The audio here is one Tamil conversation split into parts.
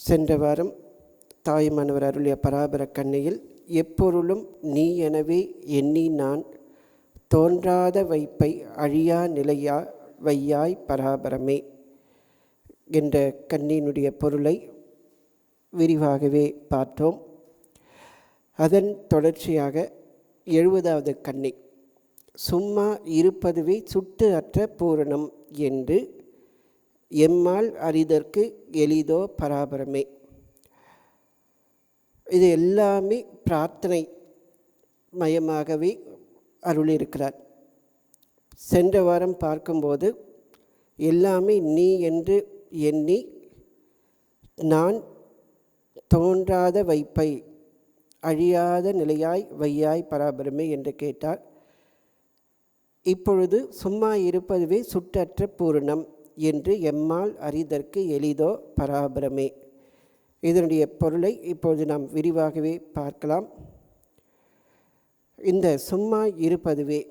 சென்ற வாரம் தாயுமானவர் அருளிய பராபர கண்ணியில் எப்பொருளும் நீ எனவே எண்ணி நான் தோன்றாத வைப்பை அழியா நிலையா வையாய் பராபரமே என்ற கண்ணியினுடைய பொருளை விரிவாகவே பார்த்தோம். அதன் தொடர்ச்சியாக 70வது கண்ணி, சும்மா இருப்பதுவே சுட்டு அற்ற பூரணம் என்று எம்மால் அறிதற்கு எளிதோ பராபரமே. இது எல்லாமே பிரார்த்தனை மயமாகவே அருளியிருக்கிறார். சென்ற வாரம் பார்க்கும்போது எல்லாமே நீ என்று எண்ணி நான் தோன்றாத வைப்பை அழியாத நிலையாய் வையாய் பராபரமே என்று கேட்டார். இப்பொழுது சும்மா இருப்பதுவே சுற்றற்ற பூரணம் என்று எம்மால் அறிதற்கு எளிதோ பராபரமே. இதனுடைய பொருளை இப்பொழுது நாம் விரிவாகவே பார்க்கலாம். இந்த சும்மா இருப்பதுவே,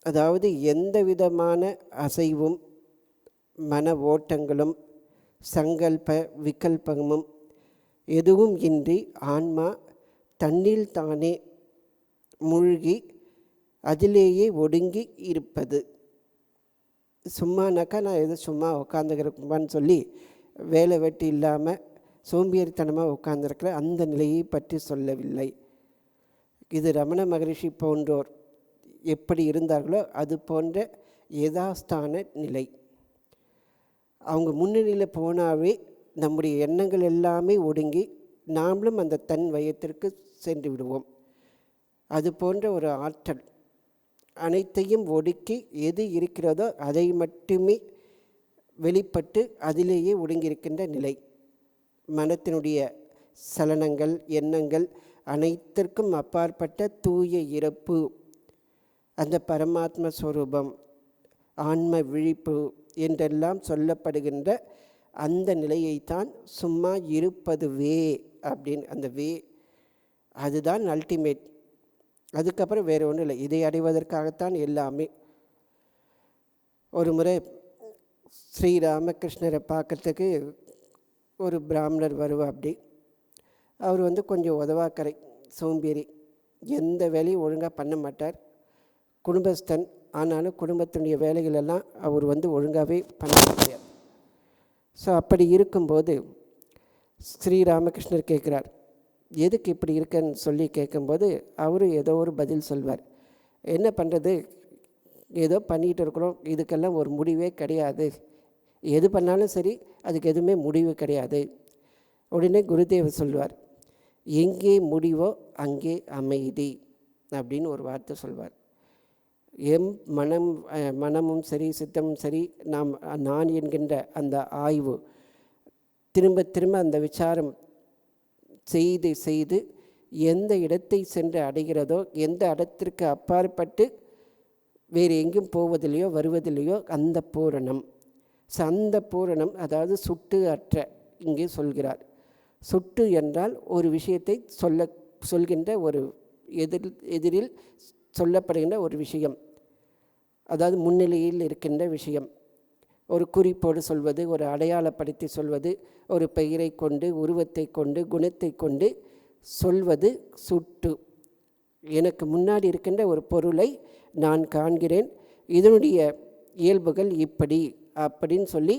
அதாவது எந்த விதமான அசைவும் மன ஓட்டங்களும் சங்கல்ப விகல்பமும் எதுவும் இன்றி ஆன்மா தன்னில் தானே மூழ்கி அதிலேயே ஒடுங்கி இருப்பது. சும்மானாக்கா நான் எது சும்மா உட்காந்துக்கிறப்பான்னு சொல்லி வேலை வெட்டி இல்லாமல் சோம்பேறித்தனமாக உட்கார்ந்துருக்கிற அந்த நிலையை பற்றி சொல்லவில்லை. இது ரமண மகரிஷி போன்றோர் எப்படி இருந்தார்களோ அது போன்ற யதாஸ்தான நிலை. அவங்க முன்னணியில் போனாவே நம்முடைய எண்ணங்கள் எல்லாமே ஒடுங்கி நாமளும் அந்த தன் வயத்திற்கு சென்று விடுவோம். அது போன்ற ஒரு ஆற்றல் அனைத்தையும் ஒடுக்கி எது இருக்கிறதோ அதை மட்டுமே வெளிப்பட்டு அதிலேயே ஒடுங்கியிருக்கின்ற நிலை. மனத்தினுடைய சலனங்கள் எண்ணங்கள் அனைத்திற்கும் அப்பாற்பட்ட தூய இறப்பு, அந்த பரமாத்ம ஸ்வரூபம், ஆன்ம விழிப்பு என்றெல்லாம் சொல்லப்படுகின்ற அந்த நிலையைத்தான் சும்மா இருப்பதுவே அப்படின்னு, அந்த வே அதுதான் அல்டிமேட். அதுக்கப்புறம் வேறு ஒன்றும் இல்லை. இதை அடைவதற்காகத்தான் எல்லாமே. ஒரு முறை ஸ்ரீராமகிருஷ்ணரை பார்க்கறதுக்கு ஒரு பிராமணர் வருவா. அப்படி அவர் கொஞ்சம் உதவாக்கரை, சோம்பேறி, எந்த வேலையும் ஒழுங்காக பண்ண மாட்டார். குடும்பஸ்தன், ஆனாலும் குடும்பத்தினுடைய வேலைகளெல்லாம் அவர் ஒழுங்காகவே பண்ண முடியாது. ஸோ அப்படி இருக்கும்போது ஸ்ரீராமகிருஷ்ணர் கேட்குறார், எதுக்கு இப்படி இருக்கன்னு சொல்லி கேட்கும்போது அவர் ஏதோ ஒரு பதில் சொல்வார். என்ன பண்ணுறது, ஏதோ பண்ணிகிட்டு இருக்கிறோம், இதுக்கெல்லாம் ஒரு முடிவே கிடையாது, எது பண்ணாலும் சரி அதுக்கு எதுவுமே முடிவு கிடையாது. உடனே குருதேவர் சொல்வார், எங்கே முடிவோ அங்கே அமைதி அப்படின்னு ஒரு வார்த்தை சொல்வார். மனமும் சரி சித்தமும் சரி நான் என்கின்ற அந்த ஆய்வு திரும்ப திரும்ப அந்த விசாரம் செய்து செய்து எந்த இடத்தை சென்று அடைகிறதோ, எந்த இடத்திற்கு அப்பாற்பட்டு வேறு எங்கேயும் போவதில்லையோ வருவதில்லையோ அந்த பூரணம். அந்த பூரணம் அதாவது சுட்டு அற்ற, இங்கே சொல்கிறார். சுட்டு என்றால் ஒரு விஷயத்தை சொல்கின்ற ஒரு எதிரில் சொல்லப்படுகின்ற ஒரு விஷயம், அதாவது முன்னிலையில் இருக்கின்ற விஷயம். ஒரு குறிப்போடு சொல்வது, ஒரு அடையாளப்படுத்தி சொல்வது, ஒரு பெயரை கொண்டு உருவத்தை கொண்டு குணத்தை கொண்டு சொல்வது சுட்டு. எனக்கு முன்னாடி இருக்கின்ற ஒரு பொருளை நான் காண்கிறேன், இதனுடைய இயல்புகள் இப்படி அப்படின்னு சொல்லி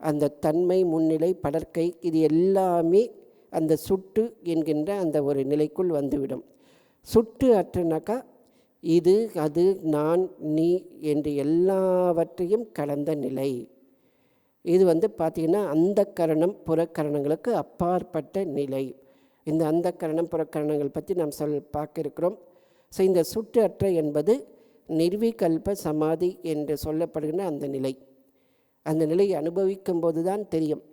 அந்த தன்மை முன்னிலை படற்கை இது எல்லாமே அந்த சுட்டு என்கின்ற அந்த ஒரு நிலைக்குள் வந்துவிடும். சுட்டு அற்றனாக்கா இது அது நான் நீ என்று எல்லாவற்றையும் கலந்த நிலை. இது பார்த்திங்கன்னா அந்த கரணம் புறக்கரணங்களுக்கு அப்பாற்பட்ட நிலை. இந்த அந்த கரணம் புறக்கரணங்கள் பற்றி நாம் பார்க்க இருக்கிறோம். ஸோ இந்த சுட்டு அற்ற என்பது நிர்விகல்ப சமாதி என்று சொல்லப்படுகின்ற அந்த நிலை. அந்த நிலையை அனுபவிக்கும் போது தான் தெரியும்.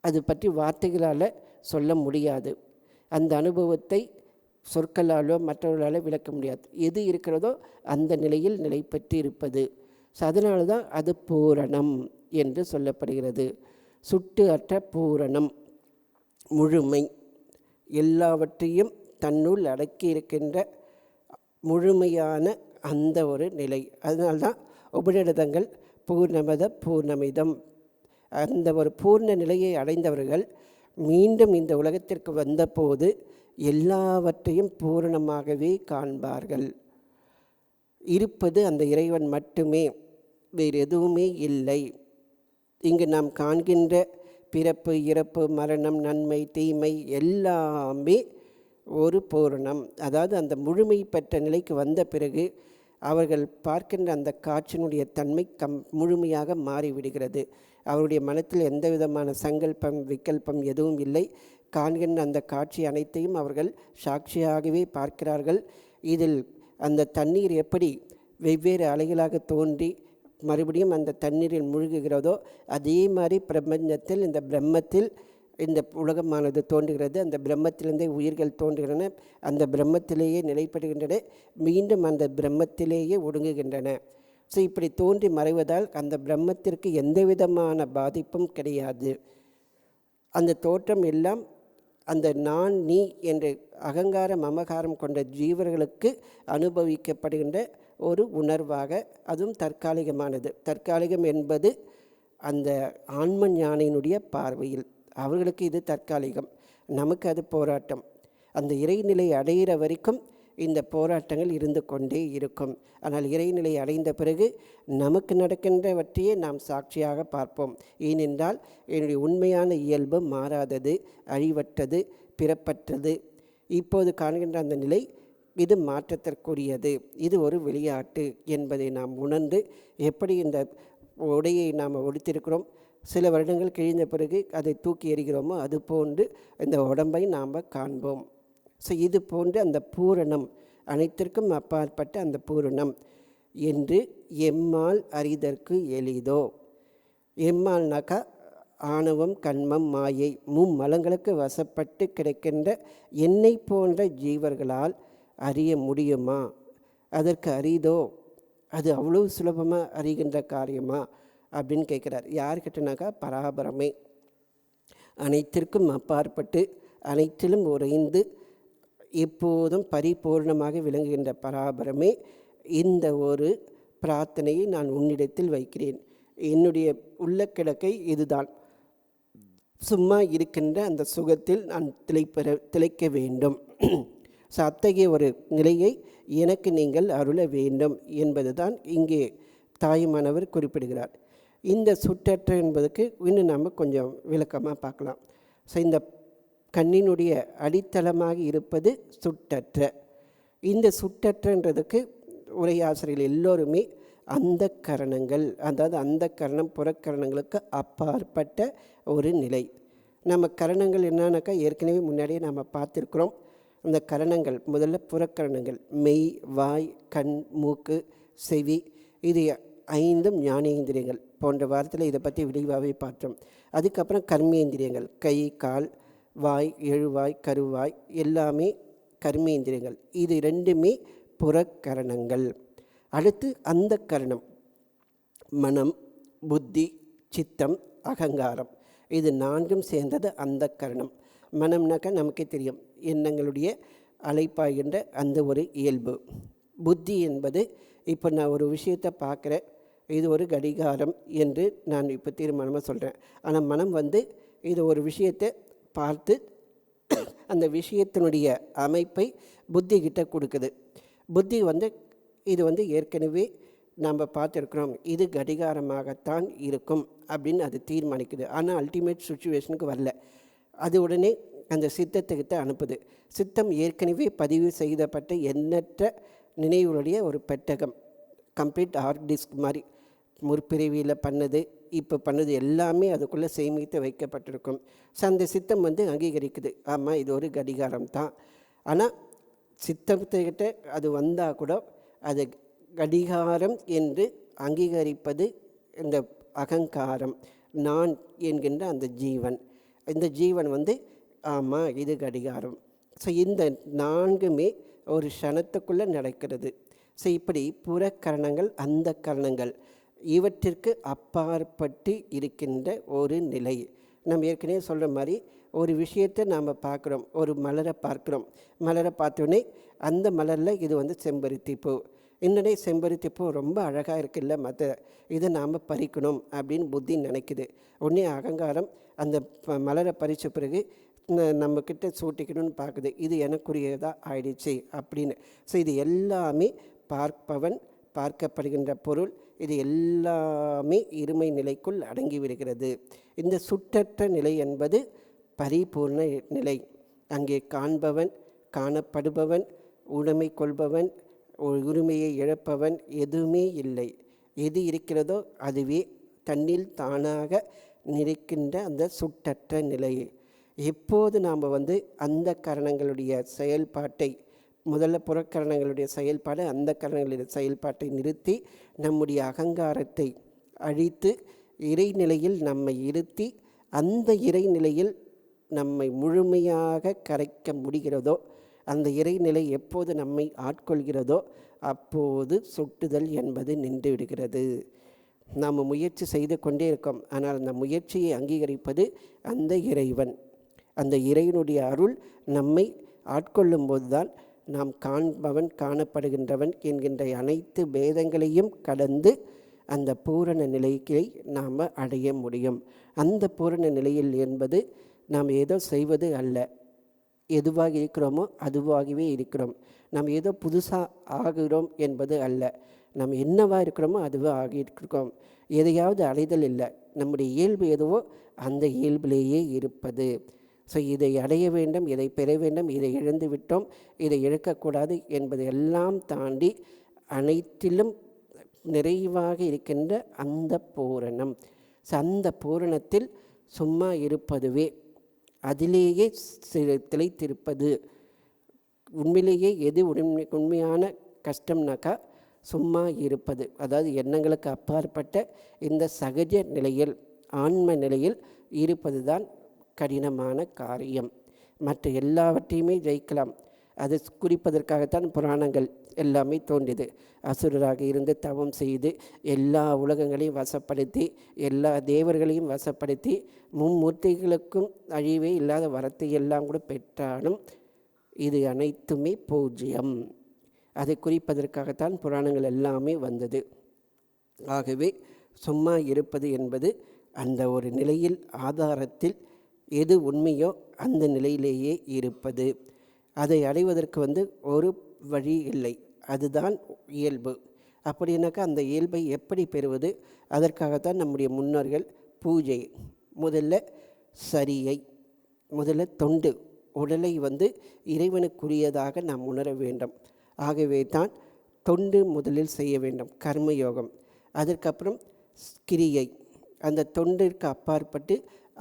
அது பற்றி வார்த்தைகளால் சொல்ல முடியாது. அந்த அனுபவத்தை சொற்களாலோ மற்றவர்களால் விளக்க முடியாது. எது இருக்கிறதோ அந்த நிலையில் நிலை பெற்று இருப்பது. ஸோ அதனால தான் அது பூரணம் என்று சொல்லப்படுகிறது. சுட்டு அற்ற பூரணம், முழுமை, எல்லாவற்றையும் தன்னுள் அடக்கி இருக்கின்ற முழுமையான அந்த ஒரு நிலை. அதனால்தான் உபநிடதங்கள் பூர்ணமத பூர்ணமிதம், அந்த ஒரு பூர்ண நிலையை அடைந்தவர்கள் மீண்டும் இந்த உலகத்திற்கு வந்தபோது எல்லாவற்றையும் பூரணமாகவே காண்பார்கள். இருப்பது அந்த இறைவன் மட்டுமே, வேறு எதுவுமே இல்லை. இங்கு நாம் காண்கின்ற பிறப்பு, இறப்பு, மரணம், நன்மை, தீமை எல்லாமே ஒரு பூரணம். அதாவது அந்த முழுமை பெற்ற நிலைக்கு வந்த பிறகு அவர்கள் பார்க்கின்ற அந்த காட்சியினுடைய தன்மை முழுமையாக மாறிவிடுகிறது. அவருடைய மனத்தில் எந்த விதமான சங்கல்பம், விக்கல்பம் எதுவும் இல்லை. காண்கின்ற அந்த காட்சி அனைத்தையும் அவர்கள் சாட்சியாகவே பார்க்கிறார்கள். இதில் அந்த தண்ணீர் எப்படி வெவ்வேறு அலைகளாக தோன்றி மறுபடியும் அந்த தண்ணீரில் மூழ்குகிறதோ அதே மாதிரி பிரபஞ்சத்தில், இந்த பிரம்மத்தில் இந்த உலகமானது தோன்றுகிறது. அந்த பிரம்மத்திலிருந்தே உயிர்கள் தோன்றுகின்றன, அந்த பிரம்மத்திலேயே நிலைப்படுகின்றன, மீண்டும் அந்த பிரம்மத்திலேயே ஒடுங்குகின்றன. ஸோ இப்படி தோன்றி மறைவதால் அந்த பிரம்மத்திற்கு எந்த விதமான பாதிப்பும் கிடையாது. அந்த தோற்றம் எல்லாம் அந்த நான், நீ என்ற அகங்கார மமகாரம் கொண்ட ஜீவர்களுக்கு அனுபவிக்கப்படுகின்ற ஒரு உணர்வாக, அதுவும் தற்காலிகமானது. தற்காலிகம் என்பது அந்த ஆன்ம ஞானியினுடைய பார்வையில் அவர்களுக்கு இது தற்காலிகம், நமக்கு அது போராட்டம். அந்த இறைநிலை அடைகிற வரைக்கும் இந்த போராட்டங்கள் இருந்து கொண்டே இருக்கும். ஆனால் இறைநிலை அடைந்த பிறகு நமக்கு நடக்கின்றவற்றையே நாம் சாட்சியாக பார்ப்போம். ஏனென்றால் என்னுடைய உண்மையான இயல்பு மாறாதது, அழிவற்றது, பிறப்பற்றது. இப்போது காண்கின்ற அந்த நிலை இது மாற்றத்திற்குரியது, இது ஒரு விளையாட்டு என்பதை நாம் உணர்ந்து, எப்படி இந்த உடையை நாம் உடுத்திருக்கிறோம், சில வருடங்கள் கிழிந்த பிறகு அதை தூக்கி எறிகிறோமோ அது போன்று இந்த உடம்பை நாம் காண்போம். ஸோ இது போன்று அந்த பூரணம், அனைத்திற்கும் அப்பாற்பட்ட அந்த பூரணம் என்று எம்மால் அறிதற்கு எளிதோ. எம்மால்னாக்கா ஆணவம், கண்மம், மாயை மும்மலங்களுக்கு வசப்பட்டு கிடைக்கின்ற என்னை போன்ற ஜீவர்களால் அறிய முடியுமா? அதற்கு அரிதோ? அது அவ்வளோ சுலபமாக அறிகின்ற காரியமா அப்படின்னு கேட்குறார். யார்கிட்டனாக்கா பராபரமே, அனைத்திற்கும் அப்பாற்பட்டு அனைத்திலும் உறைந்து எப்போதும் பரிபூர்ணமாக விளங்குகின்ற பராபரமே, இந்த ஒரு பிரார்த்தனையை நான் உன்னிடத்தில் வைக்கிறேன். என்னுடைய உள்ள கிடக்கை இதுதான். சும்மா இருக்கின்ற அந்த சுகத்தில் நான் திளைக்க வேண்டும். ஸோ அத்தகைய ஒரு நிலையை எனக்கு நீங்கள் அருள வேண்டும் என்பது தான் இங்கே தாயுமானவர் குறிப்பிடுகிறார். இந்த சுற்றற்ற என்பதுக்கு இன்னும் நம்ம கொஞ்சம் விளக்கமாக பார்க்கலாம். ஸோ இந்த கண்ணினுடைய அடித்தளமாக இருப்பது சுற்றற்ற. இந்த சுற்றற்றன்றதுக்கு உரையாசிரியர்கள் எல்லோருமே அந்த கரணங்கள், அதாவது அந்த கரணம் புறக்கரணங்களுக்கு அப்பாற்பட்ட ஒரு நிலை. நம்ம கரணங்கள் என்னன்னாக்கா ஏற்கனவே முன்னாடியே நாம் பார்த்துருக்குறோம். அந்த கரணங்கள் முதல்ல புறக்கரணங்கள், மெய், வாய், கண், மூக்கு, செவி, இது 5 ஞானேந்திரியங்கள் போன்ற வாரத்தில் இதை பற்றி விரிவாகவே பார்த்தோம். அதுக்கப்புறம் கர்மேந்திரியங்கள், கை, கால், வாய், எழுவாய், கருவாய் எல்லாமே கர்மேந்திரியங்கள். இது 2மே புறக்கரணங்கள். அடுத்து அந்த கரணம் மனம், புத்தி, சித்தம், அகங்காரம், இது 4ம் சேர்ந்தது அந்த கரணம். மனம்னாக்கா நமக்கே தெரியும், எண்ணங்களுடைய அலைப்பாய்கின்ற அந்த ஒரு இயல்பு. புத்தி என்பது இப்போ நான் ஒரு விஷயத்தை பார்க்குறேன், இது ஒரு கடிகாரம் என்று நான் இப்போ தீர்மானமாக சொல்கிறேன். ஆனால் மனம் இது ஒரு விஷயத்தை பார்த்து அந்த விஷயத்தினுடைய அமைப்பை புத்தி கிட்ட கொடுக்குது. புத்தி இது ஏற்கனவே நாம் பார்த்துருக்குறோம், இது கடிகாரமாகத்தான் இருக்கும் அப்படின்னு அது தீர்மானிக்குது. ஆனால் அல்டிமேட் சுச்சுவேஷனுக்கு வரல. அது உடனே அந்த சித்தத்துக்கிட்ட அனுப்புது. சித்தம் ஏற்கனவே பதிவு செய்யப்பட்ட எண்ணற்ற நினைவுகளுடைய ஒரு பெட்டகம், கம்ப்ளீட் ஹார்ட் டிஸ்க் மாதிரி. முற்பிறவியில் பண்ணது, இப்போ பண்ணது எல்லாமே அதுக்குள்ளே சேமித்து வைக்கப்பட்டிருக்கும். ஸோ அந்த சித்தம் அங்கீகரிக்குது, ஆமாம் இது ஒரு கடிகாரம் தான். ஆனால் சித்தத்துக்கிட்ட அது வந்தால் கூட அது கடிகாரம் என்று அங்கீகரிப்பது இந்த அகங்காரம், நான் என்கின்ற அந்த ஜீவன். இந்த ஜீவன் ஆமாம் இது கடிகாரம். ஸோ இந்த 4மே ஒரு க்ஷணத்துக்குள்ளே நடக்கிறது. ஸோ இப்படி புறக்கரணங்கள், அந்த கரணங்கள் இவற்றிற்கு அப்பாற்பட்டு இருக்கின்ற ஒரு நிலை. நம்ம ஏற்கனவே சொல்கிற மாதிரி ஒரு விஷயத்தை நாம் பார்க்குறோம், ஒரு மலரை பார்க்குறோம். மலரை பார்த்தோன்னே அந்த மலரில் இது செம்பருத்தி பூ, இன்னடே செம்பருத்தி பூ ரொம்ப அழகாக இருக்குல்ல, இதை நாம் பறிக்கணும் அப்படின்னு புத்தி நினைக்குது. உடனே அகங்காரம் அந்த மலரை பறித்த பிறகு நம்மக்கிட்ட சூட்டிக்கணும்னு பார்க்குது. இது எனக்குரியதாக ஆயிடுச்சு அப்படின்னு. ஸோ இது எல்லாமே பார்ப்பவன், பார்க்கப்படுகின்ற பொருள், இது எல்லாமே இருமை நிலைக்குள் அடங்கி விடுகிறது. இந்த சுற்றற்ற நிலை என்பது பரிபூர்ண நிலை. அங்கே காண்பவன், காணப்படுபவன், உடைமை கொள்பவன், உரிமையை இழப்பவன் எதுவுமே இல்லை. எது இருக்கிறதோ அதுவே தன்னில் தானாக நிற்கின்ற அந்த சுற்றற்ற நிலை. எப்போது நாம் அந்த கரணங்களுடைய செயல்பாட்டை, முதல்ல புறக்கரணங்களுடைய செயல்பாடு, அந்த கரணங்களுடைய செயல்பாட்டை நிறுத்தி நம்முடைய அகங்காரத்தை அழித்து இறைநிலையில் நம்மை இருத்தி, அந்த இறைநிலையில் நம்மை முழுமையாக கரைக்க முடிகிறதோ, அந்த இறைநிலை எப்போது நம்மை ஆட்கொள்கிறதோ அப்போது சுட்டுதல் என்பது நின்று விடுகிறது. நாம் முயற்சி செய்து கொண்டே இருக்கோம். ஆனால் அந்த முயற்சியை அங்கீகரிப்பது அந்த இறைவன். அந்த இறைவனுடைய அருள் நம்மை ஆட்கொள்ளும் போதுதான் நாம் காண்பவன், காணப்படுகின்றவன் என்கின்ற அனைத்து பேதங்களையும் கடந்து அந்த பூரண நிலையை நாம் அடைய முடியும். அந்த பூரண நிலையில் என்பது நாம் ஏதோ செய்வது அல்ல. எதுவாக இருக்கிறோமோ அதுவாகவே இருக்கிறோம். நாம் ஏதோ புதுசாக ஆகிறோம் என்பது அல்ல. நாம் என்னவாக இருக்கிறோமோ அதுவாக ஆகியிருக்கிறோம். எதையாவது அடைதல் இல்லை. நம்முடைய இயல்பு எதுவோ அந்த இயல்பிலேயே இருப்பது. ஸோ இதை அடைய வேண்டும், இதை பெற வேண்டும், இதை இழந்து விட்டோம், இதை இழக்கக்கூடாது என்பது எல்லாம் தாண்டி அனைத்திலும் நிறைவாக இருக்கின்ற அந்த பூரணம். ஸோ அந்த பூரணத்தில் சும்மா இருப்பதுவே, அதிலேயே திளைத்திருப்பது. உண்மையிலேயே எது உண்மையான கஷ்டம்னாக்கா சும்மா இருப்பது. அதாவது எண்ணங்களுக்கு அப்பாற்பட்ட இந்த சகஜ நிலையில், ஆன்ம நிலையில் இருப்பது தான் கடினமான காரியம். மற்ற எல்லாவற்றையுமே ஜெயிக்கலாம். அது குறிப்பதற்காகத்தான் புராணங்கள் எல்லாமே தோன்றியது. அசுரராக இருந்து தவம் செய்து எல்லா உலகங்களையும் வசப்படுத்தி, எல்லா தேவர்களையும் வசப்படுத்தி, மும்மூர்த்திகளுக்கும் அழிவே இல்லாத வரத்தை எல்லாம் கூட பெற்றாலும் இது அனைத்துமே பூஜ்யம். அதை குறிப்பதற்காகத்தான் புராணங்கள் எல்லாமே வந்தது. ஆகவே சும்மா இருப்பது என்பது அந்த ஒரு நிலையில், ஆதாரத்தில் எது உண்மையோ அந்த நிலையிலேயே இருப்பது. அதை அடைவதற்கு ஒரு வழி இல்லை. அதுதான் இயல்பு. அப்படின்னாக்கா அந்த இயல்பை எப்படி பெறுவது? அதற்காகத்தான் நம்முடைய முன்னோர்கள் பூஜை, முதல்ல சரியை, முதல்ல தொண்டு, உடலை இறைவனுக்குரியதாக நாம் உணர வேண்டும். ஆகவே தான் தொண்டு முதலில் செய்ய வேண்டும், கர்மயோகம். அதற்கப்புறம் கிரியை, அந்த தொண்டிற்கு அப்பாற்பட்டு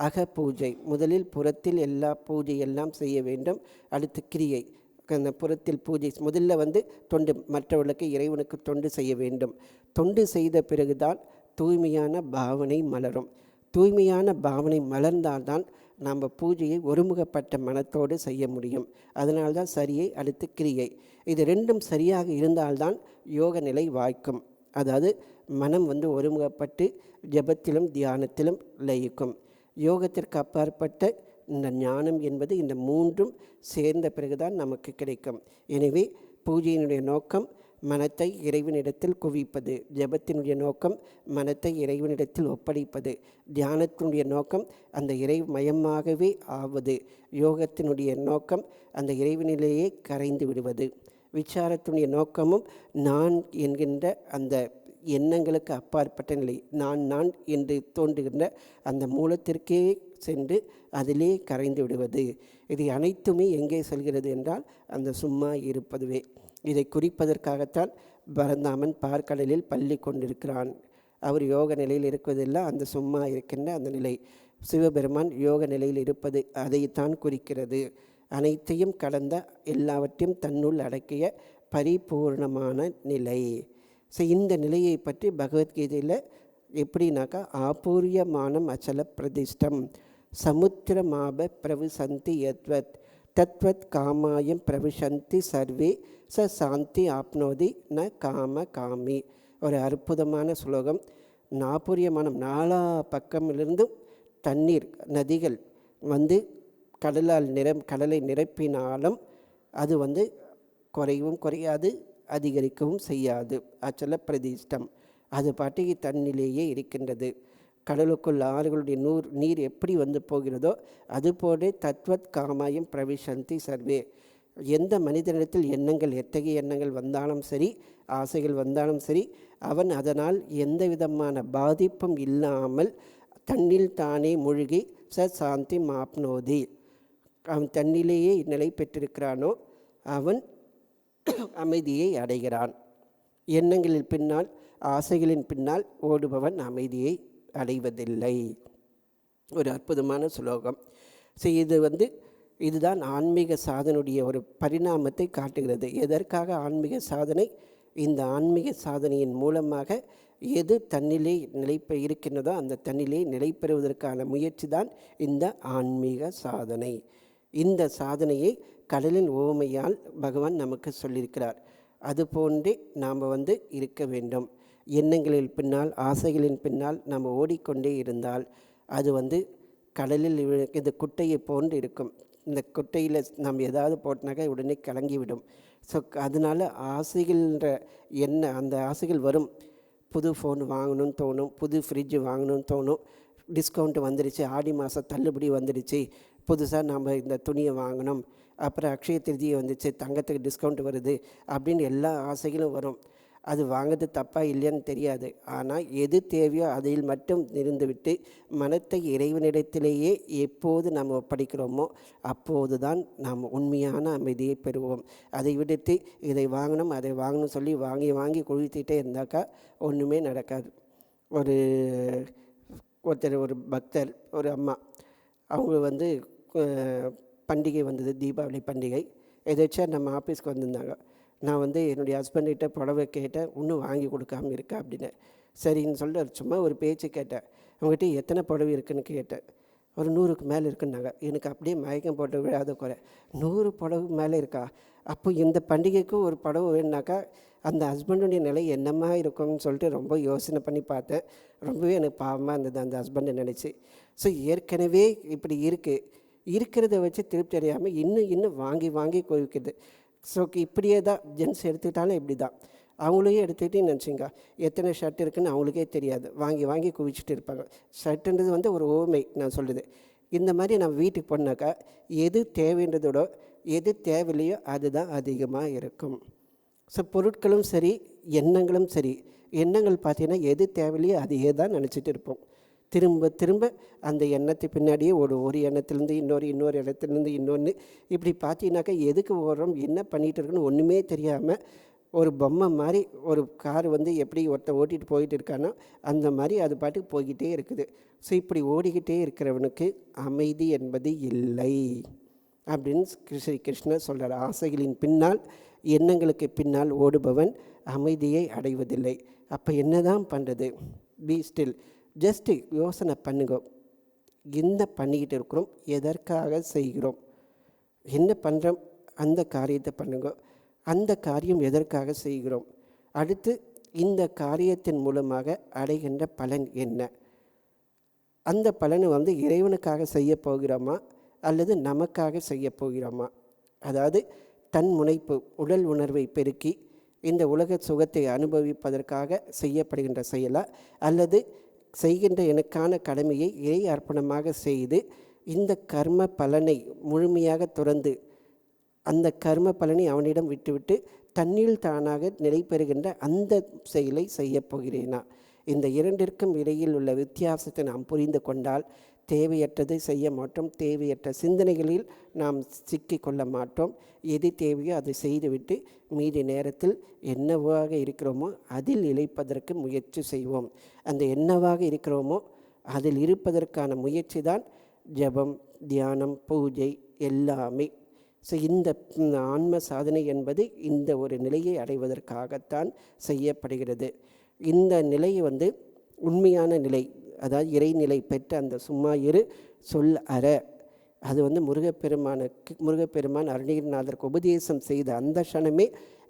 அக பூஜை. முதலில் புறத்தில் எல்லா பூஜை எல்லாம் செய்ய வேண்டும். அடுத்து கிரியை, அந்த புறத்தில் பூஜை. முதல்ல தொண்டு, மற்றவர்களுக்கு இறைவனுக்கு தொண்டு செய்ய வேண்டும். தொண்டு செய்த பிறகுதான் தூய்மையான பாவனை மலரும். தூய்மையான பாவனை மலர்ந்தால்தான் நாம் பூஜையை ஒருமுகப்பட்ட மனத்தோடு செய்ய முடியும். அதனால்தான் சரியை, அடுத்து கிரியை. இது ரெண்டும் சரியாக இருந்தால்தான் யோக நிலை வாய்க்கும். அதாவது மனம் ஒருமுகப்பட்டு ஜபத்திலும் தியானத்திலும் லயிக்கும். யோகத்திற்கு அப்பாற்பட்ட இந்த ஞானம் என்பது இந்த மூன்றும் சேர்ந்த பிறகுதான் நமக்கு கிடைக்கும். எனவே பூஜையினுடைய நோக்கம் மனத்தை இறைவனிடத்தில் குவிப்பது. ஜபத்தினுடைய நோக்கம் மனத்தை இறைவனிடத்தில் ஒப்படைப்பது. தியானத்தினுடைய நோக்கம் அந்த இறைமயமாகவே ஆவது. யோகத்தினுடைய நோக்கம் அந்த இறைவனிலேயே கரைந்து விடுவது. விசாரத்தினுடைய நோக்கமும் நான் என்கின்ற அந்த எண்ணங்களுக்கு அப்பாற்பட்ட நிலை, நான் என்று தோன்றுகின்ற அந்த மூலத்திற்கே சென்று அதிலே கரைந்து விடுவது. இது அனைத்துமே எங்கே செல்கிறது என்றால் அந்த சும்மா இருப்பதுவே. இதை குறிப்பதற்காகத்தான் பரந்தாமன் பார்க்கடலில் பள்ளி கொண்டிருக்கிறான். அவர் யோக நிலையில் இருப்பதெல்லாம் அந்த சும்மா இருக்கின்ற அந்த நிலை. சிவபெருமான் யோக நிலையில் இருப்பது அதைத்தான் குறிக்கிறது. அனைத்தையும் கடந்த, எல்லாவற்றையும் தன்னுள் அடக்கிய பரிபூர்ணமான நிலை. ஸோ இந்த நிலையை பற்றி பகவத்கீதையில் எப்படின்னாக்கா, ஆபூரியமானம் அச்சல பிரதிஷ்டம் சமுத்திரமாப பிரவிசந்தி யத்வத் தத்வத் காமாயம் பிரவிசந்தி சர்வே ச சாந்தி ஆப்னோதி ந காம காமி. ஒரு அற்புதமான ஸ்லோகம். நாபூரியமானம், நாலா பக்கமிலிருந்தும் தண்ணீர், நதிகள் கடலை நிரப்பினாலும் அது குறையவும் குறையாது, அதிகரிக்கவும் செய்யாது. அச்சல பிரதிஷ்டம், அது பாட்டுக்கு தன்னிலேயே இருக்கின்றது. கடலுக்குள் ஆறுகளுடைய நீர் எப்படி வந்து போகிறதோ அதுபோல தத்வத் காமாயம் பிரவிசந்தி சர்வே. எந்த மனிதனிடத்தில் எண்ணங்கள், எத்தகைய எண்ணங்கள் வந்தாலும் சரி, ஆசைகள் வந்தாலும் சரி, அவன் அதனால் எந்த விதமான பாதிப்பும் இல்லாமல் தன்னில் தானே மூழ்கி சாந்தி மாப்னோதி, அவன் தன்னிலேயே நிலை பெற்றிருக்கிறானோ அவன் அமைதியை அடைகிறான். எண்ணங்களின் பின்னால், ஆசைகளின் பின்னால் ஓடுபவன் அமைதியை அடைவதில்லை. ஒரு அற்புதமான ஸ்லோகம். ஸோ இதுதான் ஆன்மீக சாதனுடைய ஒரு பரிணாமத்தை காட்டுகிறது. எதற்காக ஆன்மீக சாதனை? இந்த ஆன்மீக சாதனையின் மூலமாக எது தன்னிலே இருக்கின்றதோ அந்த தன்னிலே நிலை பெறுவதற்கான முயற்சி தான் இந்த ஆன்மீக சாதனை. இந்த சாதனையை கடலின் ஓமையால் பகவான் நமக்கு சொல்லியிருக்கிறார். அதுபோன்றே நாம் இருக்க வேண்டும். எண்ணங்களின் பின்னால், ஆசைகளின் பின்னால் நாம் ஓடிக்கொண்டே இருந்தால் அது கடலில் இது குட்டையை போன்று இருக்கும். இந்த குட்டையில் நம்ம ஏதாவது போட்டினாக்கா உடனே கலங்கிவிடும். ஸோ அதனால் ஆசைகள்ன்ற அந்த ஆசைகள் வரும். புது ஃபோன் வாங்கணும்னு தோணும், புது ஃப்ரிட்ஜு வாங்கணும்னு தோணும், டிஸ்கவுண்ட் வந்துடுச்சு, ஆடி மாதம் தள்ளுபடி வந்துடுச்சு, புதுசாக நம்ம இந்த துணியை வாங்கணும், அப்புறம் அக்ஷய திருதியை வந்துச்சு, தங்கத்துக்கு டிஸ்கவுண்ட் வருது அப்படின்னு எல்லா ஆசைகளும் வரும். அது வாங்கிறது தப்பாக இல்லையான்னு தெரியாது. ஆனால் எது தேவையோ அதில் மட்டும் இருந்துவிட்டு மனத்தை இறைவனிடத்திலேயே எப்போது நாம் ஒப்படைக்கிறோமோ அப்போது தான் நாம் உண்மையான அமைதியை பெறுவோம். அதை விடுத்து இதை வாங்கணும் அதை வாங்கணும் சொல்லி வாங்கி வாங்கி குழித்திட்டே இருந்தாக்கா ஒன்றுமே நடக்காது. ஒருத்தர் ஒரு பக்தர், ஒரு அம்மா, அவங்க பண்டிகை வந்தது, தீபாவளி பண்டிகை. எதாச்சும் நம்ம ஆஃபீஸ்க்கு வந்திருந்தாங்க. நான் என்னுடைய ஹஸ்பண்ட்கிட்ட புடவை கேட்டேன், இன்னும் வாங்கி கொடுக்காம இருக்கா அப்படின்னு. சரின்னு சொல்லிட்டு சும்மா ஒரு பேச்சு கேட்டேன். அவங்ககிட்ட எத்தனை புடவை இருக்குதுன்னு கேட்டேன். ஒரு 100க்கு மேலே இருக்குன்னாங்க. எனக்கு அப்படியே மயக்கம் போட்டு விழாத குறை, 100 புடவை மேலே இருக்கா? அப்போ இந்த பண்டிகைக்கும் ஒரு புடவை வேணுனாக்கா அந்த ஹஸ்பண்டுடைய நிலை என்னமா இருக்கும்னு சொல்லிட்டு ரொம்ப யோசனை பண்ணி பார்த்தேன். ரொம்பவே எனக்கு பாவமாக இருந்தது அந்த ஹஸ்பண்டை நினச்சி. ஸோ ஏற்கனவே இப்படி இருக்கிறத வச்சு திருப்தி அடையாமல் இன்னும் வாங்கி வாங்கி குவிக்குது. ஸோ இப்படியே தான் ஜென்ஸ் எடுத்துக்கிட்டாலும் இப்படி தான். அவங்களையும் எடுத்துக்கிட்டே நினச்சிங்க, எத்தனை ஷர்ட் இருக்குதுன்னு அவங்களுக்கே தெரியாது, வாங்கி வாங்கி குவிச்சிட்டு இருப்பாங்க. ஷர்ட்டுன்றது ஒரு ஓமை நான் சொல்லுது. இந்த மாதிரி நம்ம வீட்டுக்கு போனாக்கா எது தேவைன்றதோட எது தேவையில்லையோ அதுதான் அதிகமாக இருக்கும். ஸோ பொருட்களும் சரி, எண்ணங்களும் சரி. எண்ணங்கள் பார்த்திங்கன்னா எது தேவையில்லையோ அதையே தான் நினச்சிட்டு இருப்போம். திரும்ப திரும்ப அந்த எண்ணத்தை பின்னாடியே ஒரு எண்ணத்துலேருந்து இன்னொரு இடத்துலேருந்து இன்னொன்று, இப்படி பார்த்தீங்கன்னாக்கா எதுக்கு ஓடுறோம், என்ன பண்ணிகிட்டு இருக்குன்னு ஒன்றுமே தெரியாமல் ஒரு பொம்மை மாதிரி ஒரு கார் எப்படி ஒருத்தர் ஓட்டிகிட்டு போயிட்டு இருக்கானோ அந்த மாதிரி அது பாட்டுக்கு போய்கிட்டே இருக்குது. ஸோ இப்படி ஓடிக்கிட்டே இருக்கிறவனுக்கு அமைதி என்பது இல்லை அப்படின்னு ஸ்ரீ கிருஷ்ணர் சொல்கிறார். ஆசைகளின் பின்னால், எண்ணங்களுக்கு பின்னால் ஓடுபவன் அமைதியை அடைவதில்லை. அப்போ என்ன தான் பண்ணுறது? B still. ஜஸ்ட்டு யோசனை பண்ணுங்க, என்ன பண்ணிக்கிட்டு இருக்கிறோம், எதற்காக செய்கிறோம், என்ன பண்ணுறோம், அந்த காரியத்தை பண்ணுங்க. அந்த காரியம் எதற்காக செய்கிறோம், அடுத்து இந்த காரியத்தின் மூலமாக அடைகின்ற பலன் என்ன, அந்த பலனை இறைவனுக்காக செய்ய போகிறோமா அல்லது நமக்காக செய்ய போகிறோமா? அதாவது தன் முனைப்பு, உடல் உணர்வை பெருக்கி இந்த உலக சுகத்தை அனுபவிப்பதற்காக செய்யப்படுகின்ற செயலா, அல்லது செய்கின்ற எனக்கான கடமையை இறை அர்ப்பணமாக செய்து இந்த கர்ம பலனை முழுமையாக துறந்து அந்த கர்ம பலனை அவனிடம் விட்டுவிட்டு தன்னில் தானாக நிலை பெறுகின்ற அந்த செயலை செய்யப் போகிறேனா? இந்த இரண்டிற்கும் இடையில் உள்ள வித்தியாசத்தை நாம் புரிந்து கொண்டால் தேவையற்றதை செய்ய மாட்டோம், தேவையற்ற சிந்தனைகளில் நாம் சிக்கிக்கொள்ள மாட்டோம். எது தேவையோ அதை செய்துவிட்டு மீதி நேரத்தில் என்னவாக இருக்கிறோமோ அதில் இழைப்பதற்கு முயற்சி செய்வோம். அந்த என்னவாக இருக்கிறோமோ அதில் இருப்பதற்கான முயற்சி தான் ஜபம், தியானம், பூஜை எல்லாமே. ஸோ இந்த ஆன்ம சாதனை என்பது இந்த ஒரு நிலையை அடைவதற்காகத்தான் செய்யப்படுகிறது. இந்த நிலையை உண்மையான நிலை, அதாவது இறைநிலை பெற்ற அந்த சும்மா இரு சொல் அற, அது முருகப்பெருமான் அருணகிரிநாதருக்கு உபதேசம் செய்த அந்த க்ஷணமே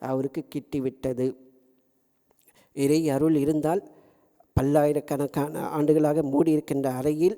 அவருக்கு கிட்டிவிட்டது. இறை அருள் இருந்தால் பல்லாயிரக்கணக்கான ஆண்டுகளாக மூடியிருக்கின்ற அறையில்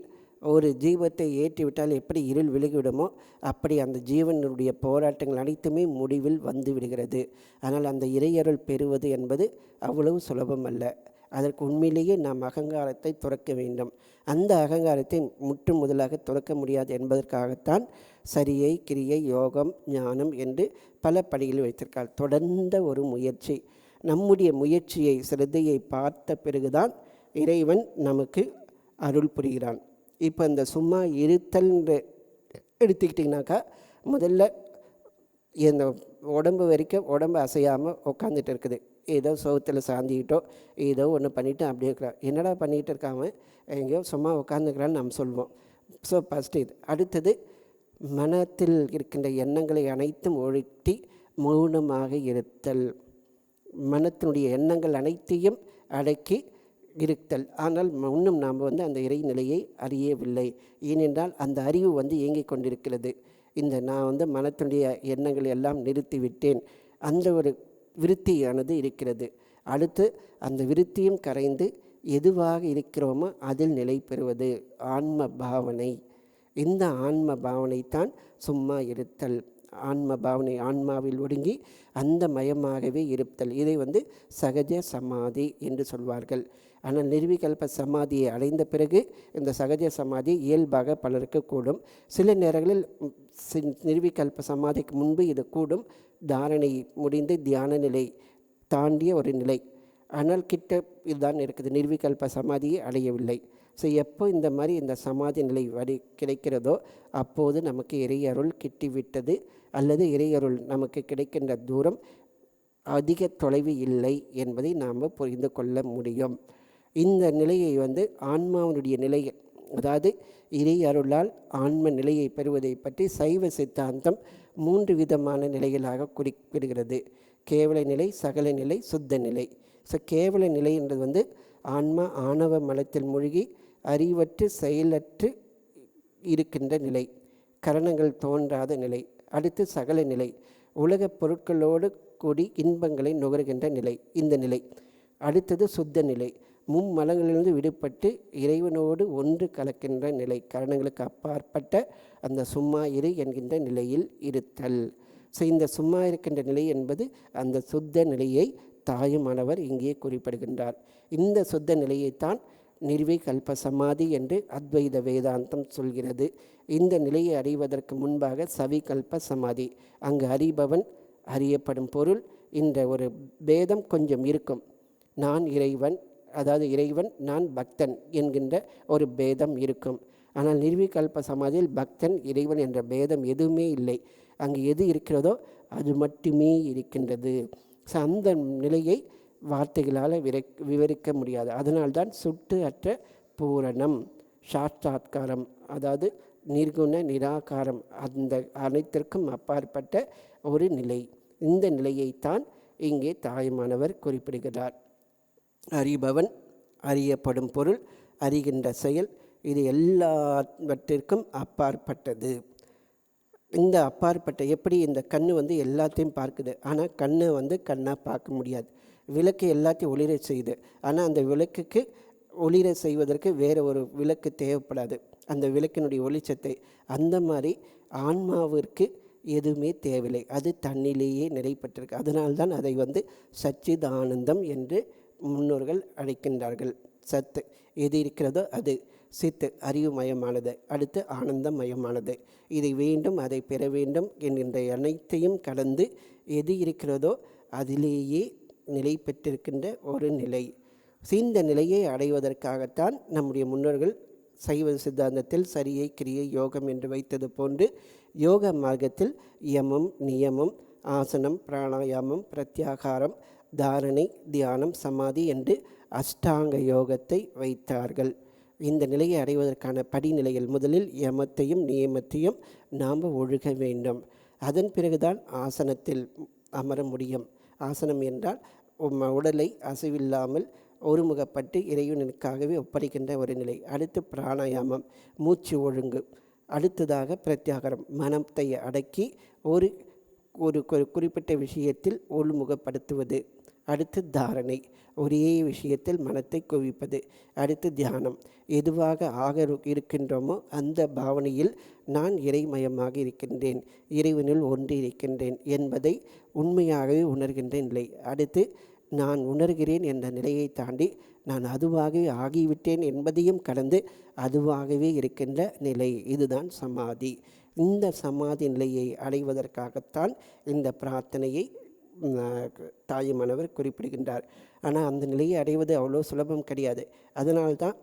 ஒரு ஜீவத்தை ஏற்றிவிட்டால் எப்படி இருள் விலகிவிடுமோ அப்படி அந்த ஜீவனுடைய போராட்டங்கள் அனைத்துமே முடிவில் வந்து விடுகிறது. ஆனால் அந்த இறையருள் பெறுவது என்பது அவ்வளவு சுலபம் அல்ல. அதற்கு உண்மையிலேயே நாம் அகங்காரத்தை துறக்க வேண்டும். அந்த அகங்காரத்தை முற்று முதலாக துறக்க முடியாது என்பதற்காகத்தான் சரியை, கிரியை, யோகம், ஞானம் என்று பல படிகளில் வைத்திருக்கார். தொடர்ந்த ஒரு முயற்சி. நம்முடைய முயற்சியை, சிரத்தையை பார்த்த பிறகுதான் இறைவன் நமக்கு அருள் புரிகிறான். இப்போ இந்த சும்மா இருத்தல் எடுத்துக்கிட்டிங்கனாக்கா, முதல்ல இந்த உடம்பு வரைக்கும் உடம்பு அசையாமல் உட்காந்துட்டு இருக்குது. ஏதோ சோகத்தில் சாந்திக்கிட்டோ ஏதோ ஒன்று பண்ணிவிட்டு அப்படியே இருக்கிறான். என்னடா பண்ணிகிட்டு இருக்காம எங்கேயோ சும்மா உட்காந்துக்கிறான்னு நாம் சொல்வோம். ஸோ ஃபஸ்ட்டு இது. அடுத்தது மனத்தில் இருக்கின்ற எண்ணங்களை அனைத்தும் ஒழுட்டி மௌனமாக இருத்தல். மனத்தினுடைய எண்ணங்கள் அனைத்தையும் அடக்கி இருத்தல். ஆனால் இன்னும் நாம் அந்த இறைநிலையை அறியவில்லை. ஏனென்றால் அந்த அறிவு இயங்கிக் கொண்டிருக்கிறது. இந்த நான் மனத்தினுடைய எண்ணங்களை எல்லாம் நிறுத்திவிட்டேன், அந்த ஒரு விருத்தியானது இருக்கிறது. அடுத்து அந்த விருத்தியும் கரைந்து எதுவாக இருக்கிறோமோ அதில் நிலை பெறுவது ஆன்ம பாவனை. இந்த ஆன்ம பாவனை தான் சும்மா இருத்தல். ஆன்ம பாவனை, ஆன்மாவில் ஒடுங்கி அந்த மயமாகவே இருத்தல். இதை சகஜ சமாதி என்று சொல்வார்கள். ஆனால் நிர்விகல்ப சமாதியை அடைந்த பிறகு இந்த சகஜ சமாதி இயல்பாக பலருக்கு கூடும். சில நேரங்களில் நிர்விகல்ப சமாதிக்கு முன்பு இது கூடும். தாரணை முடிந்து தியான நிலை தாண்டிய ஒரு நிலை. ஆனால் கிட்ட இதுதான் இருக்குது, நிர்விகல்ப சமாதியை அடையவில்லை. ஸோ எப்போ இந்த மாதிரி இந்த சமாதி நிலை கிடைக்கிறதோ அப்போது நமக்கு இறையருள் கிட்டிவிட்டது, அல்லது இறையருள் நமக்கு கிடைக்கின்ற தூரம் அதிக தொலைவு இல்லை என்பதை நாம் புரிந்து கொள்ள முடியும். இந்த நிலையை ஆன்மாவினுடைய நிலை, அதாவது இறை அருளால் ஆன்ம நிலையை பெறுவதை பற்றி சைவ சித்தாந்தம் 3 விதமான நிலைகளாக குறிப்பிடுகிறது. கேவல நிலை, சகல நிலை, சுத்த நிலை. ஸோ கேவல நிலை என்றது ஆன்மா ஆணவ மலத்தில் மூழ்கி அறிவற்று செயலற்று இருக்கின்ற நிலை, கரணங்கள் தோன்றாத நிலை. அடுத்து சகல நிலை, உலகப் பொருட்களோடு கூடி இன்பங்களை நுகர்கின்ற நிலை, இந்த நிலை. அடுத்தது சுத்த நிலை, மும்மலங்களிலிருந்து விடுபட்டு இறைவனோடு ஒன்று கலக்கின்ற நிலை, கரணங்களுக்கு அப்பாற்பட்ட அந்த சும்மா இரு என்கின்ற நிலையில் இருத்தல். ஸோ இந்த சும்மா இருக்கின்ற நிலை என்பது அந்த சுத்த நிலையை தாயுமானவர் இங்கே குறிப்பிடுகின்றார். இந்த சுத்த நிலையைத்தான் நிர்விகல்ப சமாதி என்று அத்வைத வேதாந்தம் சொல்கிறது. இந்த நிலையை அடைவதற்கு முன்பாக சவிகல்ப சமாதி, அங்கு அறிபவன், அறியப்படும் பொருள், இந்த ஒரு பேதம் கொஞ்சம் இருக்கும். நான் இறைவன், அதாவது இறைவன், நான் பக்தன் என்கின்ற ஒரு பேதம் இருக்கும். ஆனால் நிர்விகல்ப சமாதியில் பக்தன், இறைவன் என்ற பேதம் எதுவுமே இல்லை. அங்கு எது இருக்கிறதோ அது மட்டுமே இருக்கின்றது. ஸோ அந்த நிலையை வார்த்தைகளால் விவரிக்க முடியாது. அதனால்தான் சுட்டு அற்ற பூரணம், சாட்சாத்காரம், அதாவது நிர்குண நிராகாரம், அந்த அனைத்திற்கும் அப்பாற்பட்ட ஒரு நிலை. இந்த நிலையைத்தான் இங்கே தாயுமானவர் குறிப்பிடுகிறார். அறிபவன், அறியப்படும் பொருள், அறிகின்ற செயல், இது எல்லாவற்றிற்கும் அப்பாற்பட்டது. இந்த அப்பாற்பட்ட, எப்படி இந்த கண் எல்லாத்தையும் பார்க்குது, ஆனால் கண்ணை கண்ணாக பார்க்க முடியாது. விளக்கு எல்லாத்தையும் ஒளிர செய்யுது, ஆனால் அந்த விளக்குக்கு ஒளிர செய்வதற்கு வேறு ஒரு விளக்கு தேவைப்படாது, அந்த விளக்கினுடைய ஒளிச்சத்தை. அந்த மாதிரி ஆன்மாவிற்கு எதுவுமே தேவையில்லை, அது தன்னிலேயே நிலை பெற்றிருக்கு. அதனால்தான் அதை சச்சிதானந்தம் என்று முன்னோர்கள் அழைக்கின்றார்கள். சத்து எது இருக்கிறதோ அது, சித்து அறிவுமயமானது, அடுத்து ஆனந்தமயமானது. இதை வேண்டும், அதை பெற வேண்டும் என்கின்ற அனைத்தையும் கடந்து எது இருக்கிறதோ அதிலேயே நிலை பெற்றிருக்கின்ற ஒரு நிலை. இந்த நிலையை அடைவதற்காகத்தான் நம்முடைய முன்னோர்கள் சைவ சித்தாந்தத்தில் சரியை, கிரியை, யோகம் என்று வைத்தது போன்று யோக மார்க்கத்தில் யமம், நியமம், ஆசனம், பிராணாயாமம், பிரத்யாகாரம், தாரணை, தியானம், சமாதி என்று அஷ்டாங்க யோகத்தை வைத்தார்கள். இந்த நிலையை அடைவதற்கான படிநிலைகள், முதலில் யமத்தையும் நியமத்தையும் நாம் ஒழுக வேண்டும். அதன் பிறகுதான் ஆசனத்தில் அமர முடியும். ஆசனம் என்றால் உடலை அசைவில்லாமல் ஒருமுகப்பட்டு இறைவனுக்காகவே ஒப்படைக்கின்ற ஒரு நிலை. அடுத்து பிராணாயாமம், மூச்சு ஒழுங்கு. அடுத்ததாக பிரத்யாகாரம், மனத்தை அடக்கி ஒரு குறிப்பிட்ட விஷயத்தில் ஒழுமுகப்படுத்துவது. அடுத்து தாரணை, ஒரே விஷயத்தில் மனத்தை குவிப்பது, அடுத்து தியானம். எதுவாக ஆக இருக்கின்றோமோ அந்த பாவனையில் நான் இறைமயமாக இருக்கின்றேன், இறைவனில் ஒன்றி இருக்கின்றேன் என்பதை உண்மையாகவே உணர்கின்ற நிலை. அடுத்து நான் உணர்கிறேன் என்ற நிலையை தாண்டி நான் அதுவாகவே ஆகிவிட்டேன் என்பதையும் கடந்து அதுவாகவே இருக்கின்ற நிலை. இதுதான் சமாதி. இந்த சமாதி நிலையை அடைவதற்காகத்தான் இந்த பிரார்த்தனையை தாயுமானவர் குறிப்பிடுகின்றார். ஆனால் அந்த நிலையை அடைவது அவ்வளோ சுலபம் கிடையாது. அதனால்தான்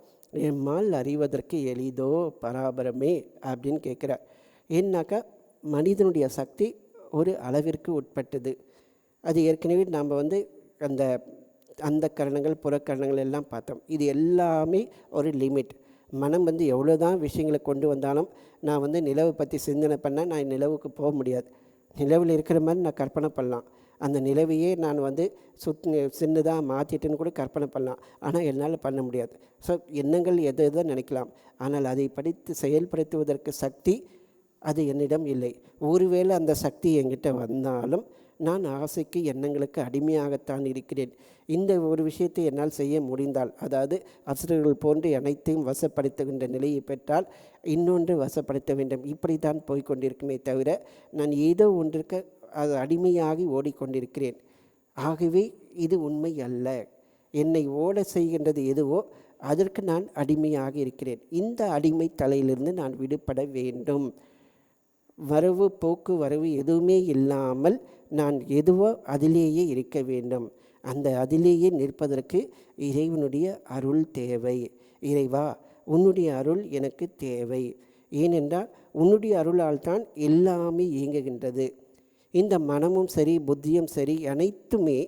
எம்மால் அறிவதற்கு எளிதோ பராபரமே அப்படின்னு கேட்குறார். ஏன்னாக்கா மனிதனுடைய சக்தி ஒரு அளவிற்கு உட்பட்டது. அது ஏற்கனவே நாம் அந்த அந்த கரணங்கள் புறக்கரணங்கள் எல்லாம் பார்த்தோம். இது எல்லாமே ஒரு லிமிட். மனம் எவ்வளோ தான் விஷயங்களை கொண்டு வந்தாலும் நான் நிலவை பற்றி சிந்தனை பண்ணால் நான் நிலவுக்கு போக முடியாது. நிலவில் இருக்கிற மாதிரி நான் கற்பனை பண்ணலாம், அந்த நிலவையே நான் சின்னதாக மாற்றிட்டுன்னு கூட கற்பனை பண்ணலாம். ஆனால் என்னால் பண்ண முடியாது. ஸோ எண்ணங்கள் எது எதை நினைக்கலாம், ஆனால் அதை படித்து செயல்படுத்துவதற்கு சக்தி அது என்னிடம் இல்லை. ஒருவேளை அந்த சக்தி என்கிட்ட வந்தாலும் நான் ஆசைக்கு எண்ணங்களுக்கு அடிமையாகத்தான் இருக்கிறேன். இந்த ஒரு விஷயத்தை என்னால் செய்ய முடிந்தால், அதாவது அசுரர்கள் போன்று அனைத்தையும் வசப்படுத்துகின்ற நிலையை பெற்றால் இன்னொன்று வசப்படுத்த வேண்டும். இப்படி தான் போய்கொண்டிருக்குமே தவிர நான் ஏதோ ஒன்றுக்கு அது அடிமையாகி ஓடிக்கொண்டிருக்கிறேன். ஆகவே இது உண்மை அல்ல. என்னை ஓட செய்கின்றது எதுவோ அதற்கு நான் அடிமையாக இருக்கிறேன். இந்த அடிமை தலையிலிருந்து நான் விடுபட வேண்டும். வரவு போக்கு வரவு எதுவுமே இல்லாமல் நான் எதுவோ அதிலேயே இருக்க வேண்டும். அந்த அதிலேயே நிற்பதற்கு இறைவனுடைய அருள் தேவை. இறைவா, உன்னுடைய அருள் எனக்கு தேவை. ஏனென்றால் உன்னுடைய அருளால் தான் எல்லாமே இயங்குகின்றது. இந்த மனமும் சரி, புத்தியும் சரி, அனைத்துமே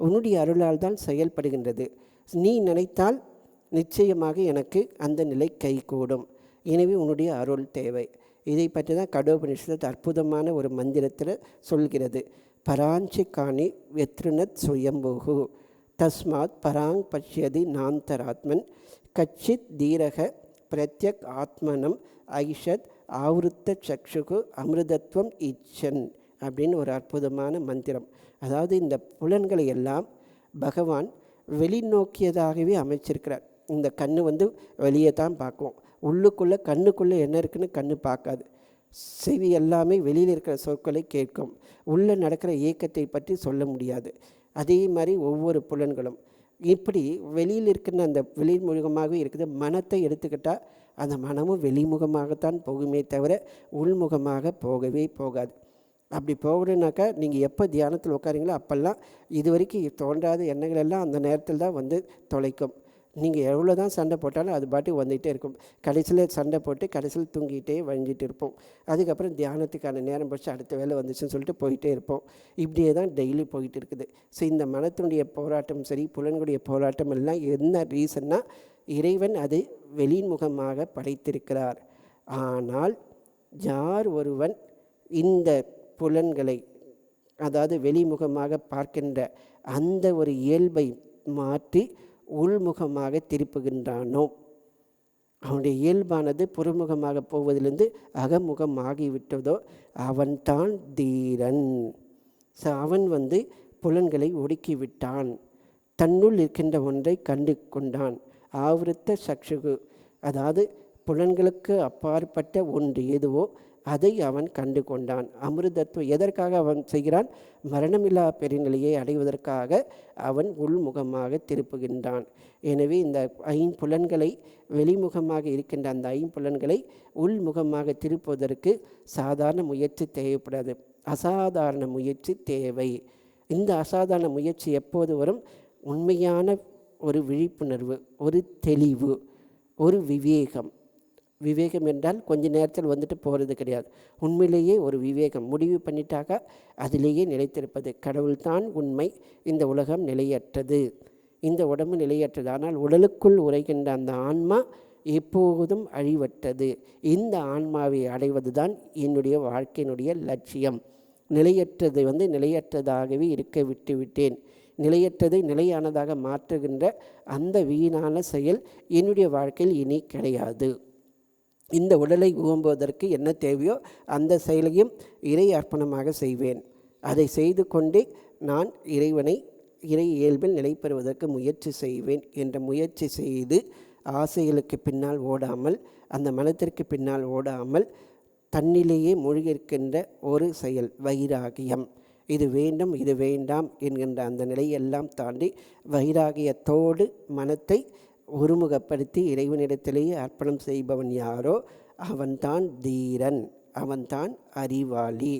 உன்னுடைய அருளால் தான் செயல்படுகின்றது. நீ நினைத்தால் நிச்சயமாக எனக்கு அந்த நிலை கைகூடும். எனவே உன்னுடைய அருள் தேவை. இதை பற்றி தான் கடோபனிஷத்து அற்புதமான ஒரு மந்திரத்தில் சொல்கிறது. பராஞ்சி காணி வெத்ருனத் சுயம்புகு தஸ்மாத் பராங் பஷ்யதி நாந்தராத்மன் கச்சித் தீரக பிரத்யக் ஆத்மனம் ஐஷத் ஆவருத்த சக்ஷுகு அமிர்தத்வம் இச்சன் அப்படின்னு ஒரு அற்புதமான மந்திரம். அதாவது இந்த புலன்களை எல்லாம் பகவான் வெளிநோக்கியதாகவே அமைச்சிருக்கிறார். இந்த கண்ணு வெளியே தான் பார்க்கும், உள்ளுக்குள்ளே கண்ணுக்குள்ளே என்ன இருக்குன்னு கண்ணு பார்க்காது. செவி எல்லாமே வெளியில் இருக்கிற சொற்களை கேட்கும், உள்ளே நடக்கிற இயக்கத்தை பற்றி சொல்ல முடியாது. அதே மாதிரி ஒவ்வொரு புலன்களும் இப்படி வெளியில் இருக்கிற அந்த வெளிமுகமாகவே இருக்குது. மனத்தை எடுத்துக்கிட்டால் அந்த மனமும் வெளிமுகமாகத்தான் போகுமே தவிர உள்முகமாக போகவே போகாது. அப்படி போகணுன்னாக்கா நீங்கள் எப்போ தியானத்தில் உட்காரீங்களோ அப்போல்லாம் இது வரைக்கும் தோன்றாத எண்ணங்கள் எல்லாம் அந்த நேரத்தில் தான் தொலைக்கும். நீங்கள் எவ்வளோ தான் சண்டை போட்டாலும் அது பாட்டு வந்துகிட்டே இருக்கும். கடைசியில் சண்டை போட்டு கடைசியில் தூங்கிட்டே வழிஞ்சிட்டு இருப்போம். அதுக்கப்புறம் தியானத்துக்கான நேரம் போச்சு, அடுத்த வேலை வந்துச்சுன்னு சொல்லிட்டு போயிட்டே இருப்போம். இப்படியே தான் டெய்லி போயிட்டு இருக்குது. ஸோ இந்த மனத்தினுடைய போராட்டம் சரி, புலன்களுடைய போராட்டம் எல்லாம் என்ன ரீசன்னா, இறைவன் அது வெளிமுகமாக படைத்திருக்கிறார். ஆனால் யார் ஒருவன் இந்த புலன்களை, அதாவது வெளிமுகமாக பார்க்கின்ற அந்த ஒரு இயல்பை மாற்றி உள்முகமாக திருப்புகின்றானோ, அவனுடைய இயல்பானது புறமுகமாக போவதிலிருந்து அகமுகம் ஆகிவிட்டதோ அவன்தான் தீரன். ஸோ அவன் புலன்களை ஒடுக்கிவிட்டான், தன்னுள் இருக்கின்ற ஒன்றை கண்டு கொண்டான். ஆவருத்த சக்ஷுகு, அதாவது புலன்களுக்கு அப்பாற்பட்ட ஒன்று எதுவோ அதை அவன் கண்டு கொண்டான். அமிர்தத்துவம் எதற்காக அவன் செய்கிறான்? மரணமில்லா பெருநிலையை அடைவதற்காக அவன் உள்முகமாக திருப்புகின்றான். எனவே இந்த ஐம்புலன்களை வெளிமுகமாக இருக்கின்ற அந்த ஐம்புலன்களை உள்முகமாக திருப்புவதற்கு சாதாரண முயற்சி தேவைப்படாது, அசாதாரண முயற்சி தேவை. இந்த அசாதாரண முயற்சி எப்போது வரும்? உண்மையான ஒரு விழிப்புணர்வு, ஒரு தெளிவு, ஒரு விவேகம். விவேகம் என்றால் கொஞ்ச நேரத்தில் போகிறது கிடையாது. உண்மையிலேயே ஒரு விவேகம், முடிவு பண்ணிட்டாக்க அதிலேயே நிலைத்திருப்பது. கடவுள்தான் உண்மை, இந்த உலகம் நிலையற்றது, இந்த உடம்பு நிலையற்றது. ஆனால் உடலுக்குள் உரைகின்ற அந்த ஆன்மா எப்போதும் அழிவற்றது. இந்த ஆன்மாவை அடைவது தான் என்னுடைய வாழ்க்கையினுடைய லட்சியம். நிலையற்றது நிலையற்றதாகவே இருக்க விட்டு விட்டேன். நிலையற்றதை நிலையானதாக மாற்றுகின்ற அந்த வீணான செயல் என்னுடைய வாழ்க்கையில் இனி கிடையாது. இந்த உடலை ஊம்புவதற்கு என்ன தேவையோ அந்த செயலையும் இறை அர்ப்பணமாக செய்வேன். அதை செய்து கொண்டே நான் இறைவனை இறை இயல்பில் நிலை பெறுவதற்கு முயற்சி செய்வேன் என்ற முயற்சி செய்து ஆசைகளுக்கு பின்னால் ஓடாமல், அந்த மனத்திற்கு பின்னால் ஓடாமல் தன்னிலேயே மூழ்கியிருக்கின்ற ஒரு செயல் வைராகியம். இது வேண்டும் இது வேண்டாம் என்கின்ற அந்த நிலையெல்லாம் தாண்டி வைராகியத்தோடு மனத்தை ஒருமுகப்படுத்தி இறைவனிடத்திலேயே அர்ப்பணம் செய்பவன் யாரோ அவன்தான் தீரன், அவன்தான் அறிவாளி.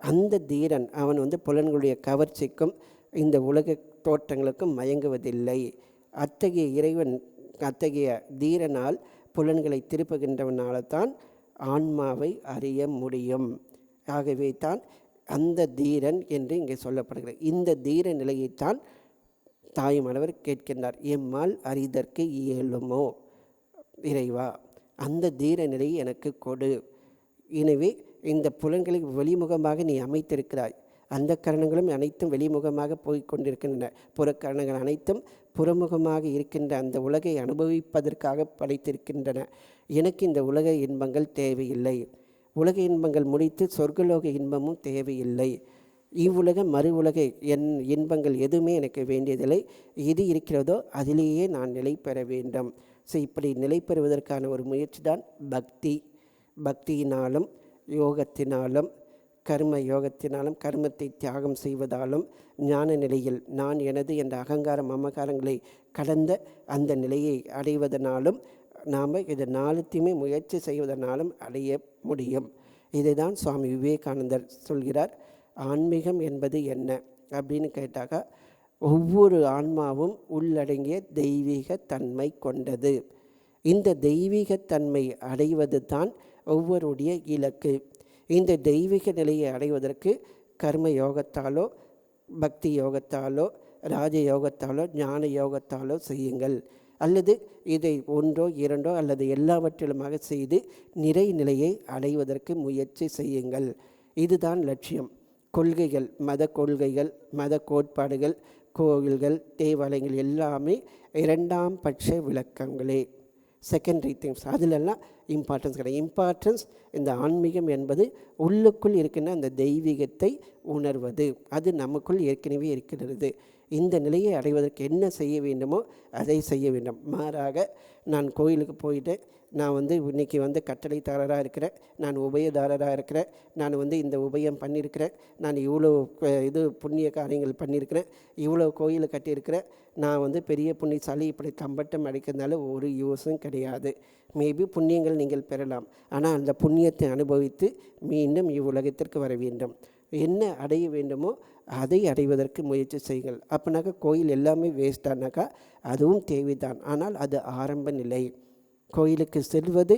அந்த தீரன் அவன் புலன்களுடைய கவர்ச்சிக்கும் இந்த உலக தோற்றங்களுக்கும் மயங்குவதில்லை. அத்தகைய இறைவன், அத்தகைய தீரனால் புலன்களை திருப்புகின்றவனால தான் ஆன்மாவை அறிய முடியும். ஆகவே தான் அந்த தீரன் என்று இங்கே சொல்லப்படுகிறது. இந்த தீர நிலையைத்தான் தாயுமானவர் கேட்கின்றார், எம்மால் அறிதற்கு இயலுமோ இறைவா, அந்த தீர நிலையை எனக்கு கொடு. எனவே இந்த புலன்களை வெளிமுகமாக நீ அமைத்திருக்கிறாய். அந்த கரணங்களும் அனைத்தும் வெளிமுகமாக போய்கொண்டிருக்கின்றன. புறக்கரணங்கள் அனைத்தும் புறமுகமாக இருக்கின்ற அந்த உலகை அனுபவிப்பதற்காக படைத்திருக்கின்றன. எனக்கு இந்த உலக இன்பங்கள் தேவையில்லை. உலக இன்பங்கள் முடித்து சொர்க்கலோக இன்பமும் தேவையில்லை. இவ்வுலக மறு உலக இன்பங்கள் எதுவுமே எனக்கு வேண்டியதில்லை. எது இருக்கிறதோ அதிலேயே நான் நிலை பெற வேண்டும். ஸோ இப்படி நிலை பெறுவதற்கான ஒரு முயற்சி தான் பக்தி. பக்தியினாலும் யோகத்தினாலும் கர்ம யோகத்தினாலும் கர்மத்தை தியாகம் செய்வதாலும் ஞான நிலையில் நான் எனது என்ற அகங்கார மமகாரங்களை கடந்த அந்த நிலையை அடைவதனாலும் நாம் இதை நாலுத்தையுமே முயற்சி செய்வதனாலும் அடைய முடியும். இதை தான் சுவாமி விவேகானந்தர் சொல்கிறார். ஆன்மீகம் என்பது என்ன அப்படின்னு கேட்டாக்கா, ஒவ்வொரு ஆன்மாவும் உள்ளடங்கிய தெய்வீக தன்மை கொண்டது. இந்த தெய்வீகத்தன்மை அடைவது தான் ஒவ்வொருடைய இலக்கு. இந்த தெய்வீக நிலையை அடைவதற்கு கர்ம யோகத்தாலோ பக்தி யோகத்தாலோ ராஜ யோகத்தாலோ ஞான யோகத்தாலோ செய்யுங்கள், அல்லது இதை ஒன்றோ இரண்டோ அல்லது எல்லாவற்றிலுமாக செய்து நிறை நிலையை அடைவதற்கு முயற்சி செய்யுங்கள். இதுதான் லட்சியம். கொள்கைகள், மத கொள்கைகள், மத கோட்பாடுகள், கோவில்கள், தேவாலயங்கள் எல்லாமே இரண்டாம் பட்ச விளக்கங்களே, செகண்டரி திங்ஸ். அதிலெல்லாம் இம்பார்ட்டன்ஸ் கிடையாது. இம்பார்ட்டன்ஸ் இந்த ஆன்மீகம் என்பது உள்ளுக்குள் இருக்கின்ற அந்த தெய்வீகத்தை உணர்வது. அது நமக்குள் ஏற்கனவே இருக்கிறது. இந்த நிலையை அடைவதற்கு என்ன செய்ய வேண்டுமோ அதை செய்ய வேண்டும். மாறாக நான் கோயிலுக்கு போயிட்டு நான் இன்றைக்கி கட்டளைதாரராக இருக்கிறேன், நான் உபயதாரராக இருக்கிறேன், நான் இந்த உபயம் பண்ணியிருக்கிறேன், நான் இவ்வளோ புண்ணிய காரியங்கள் பண்ணியிருக்கிறேன், இவ்வளோ கோயில் கட்டியிருக்கிறேன், நான் பெரிய புண்ணியசாலி, இப்படி கம்பட்டம் அடிக்கிறதுனால ஒரு யூஸும் கிடையாது. மேபி புண்ணியங்கள் நீங்கள் பெறலாம், ஆனால் அந்த புண்ணியத்தை அனுபவித்து மீண்டும் இவ்வுலகத்திற்கு வர வேண்டும். என்ன அடைய வேண்டுமோ அதை அடைவதற்கு முயற்சி செய்யுங்கள். அப்படின்னாக்கா கோயில் எல்லாமே வேஸ்டானாக்கா அதுவும் தேவைதான், ஆனால் அது ஆரம்ப நிலை. கோயிலுக்கு செல்வது,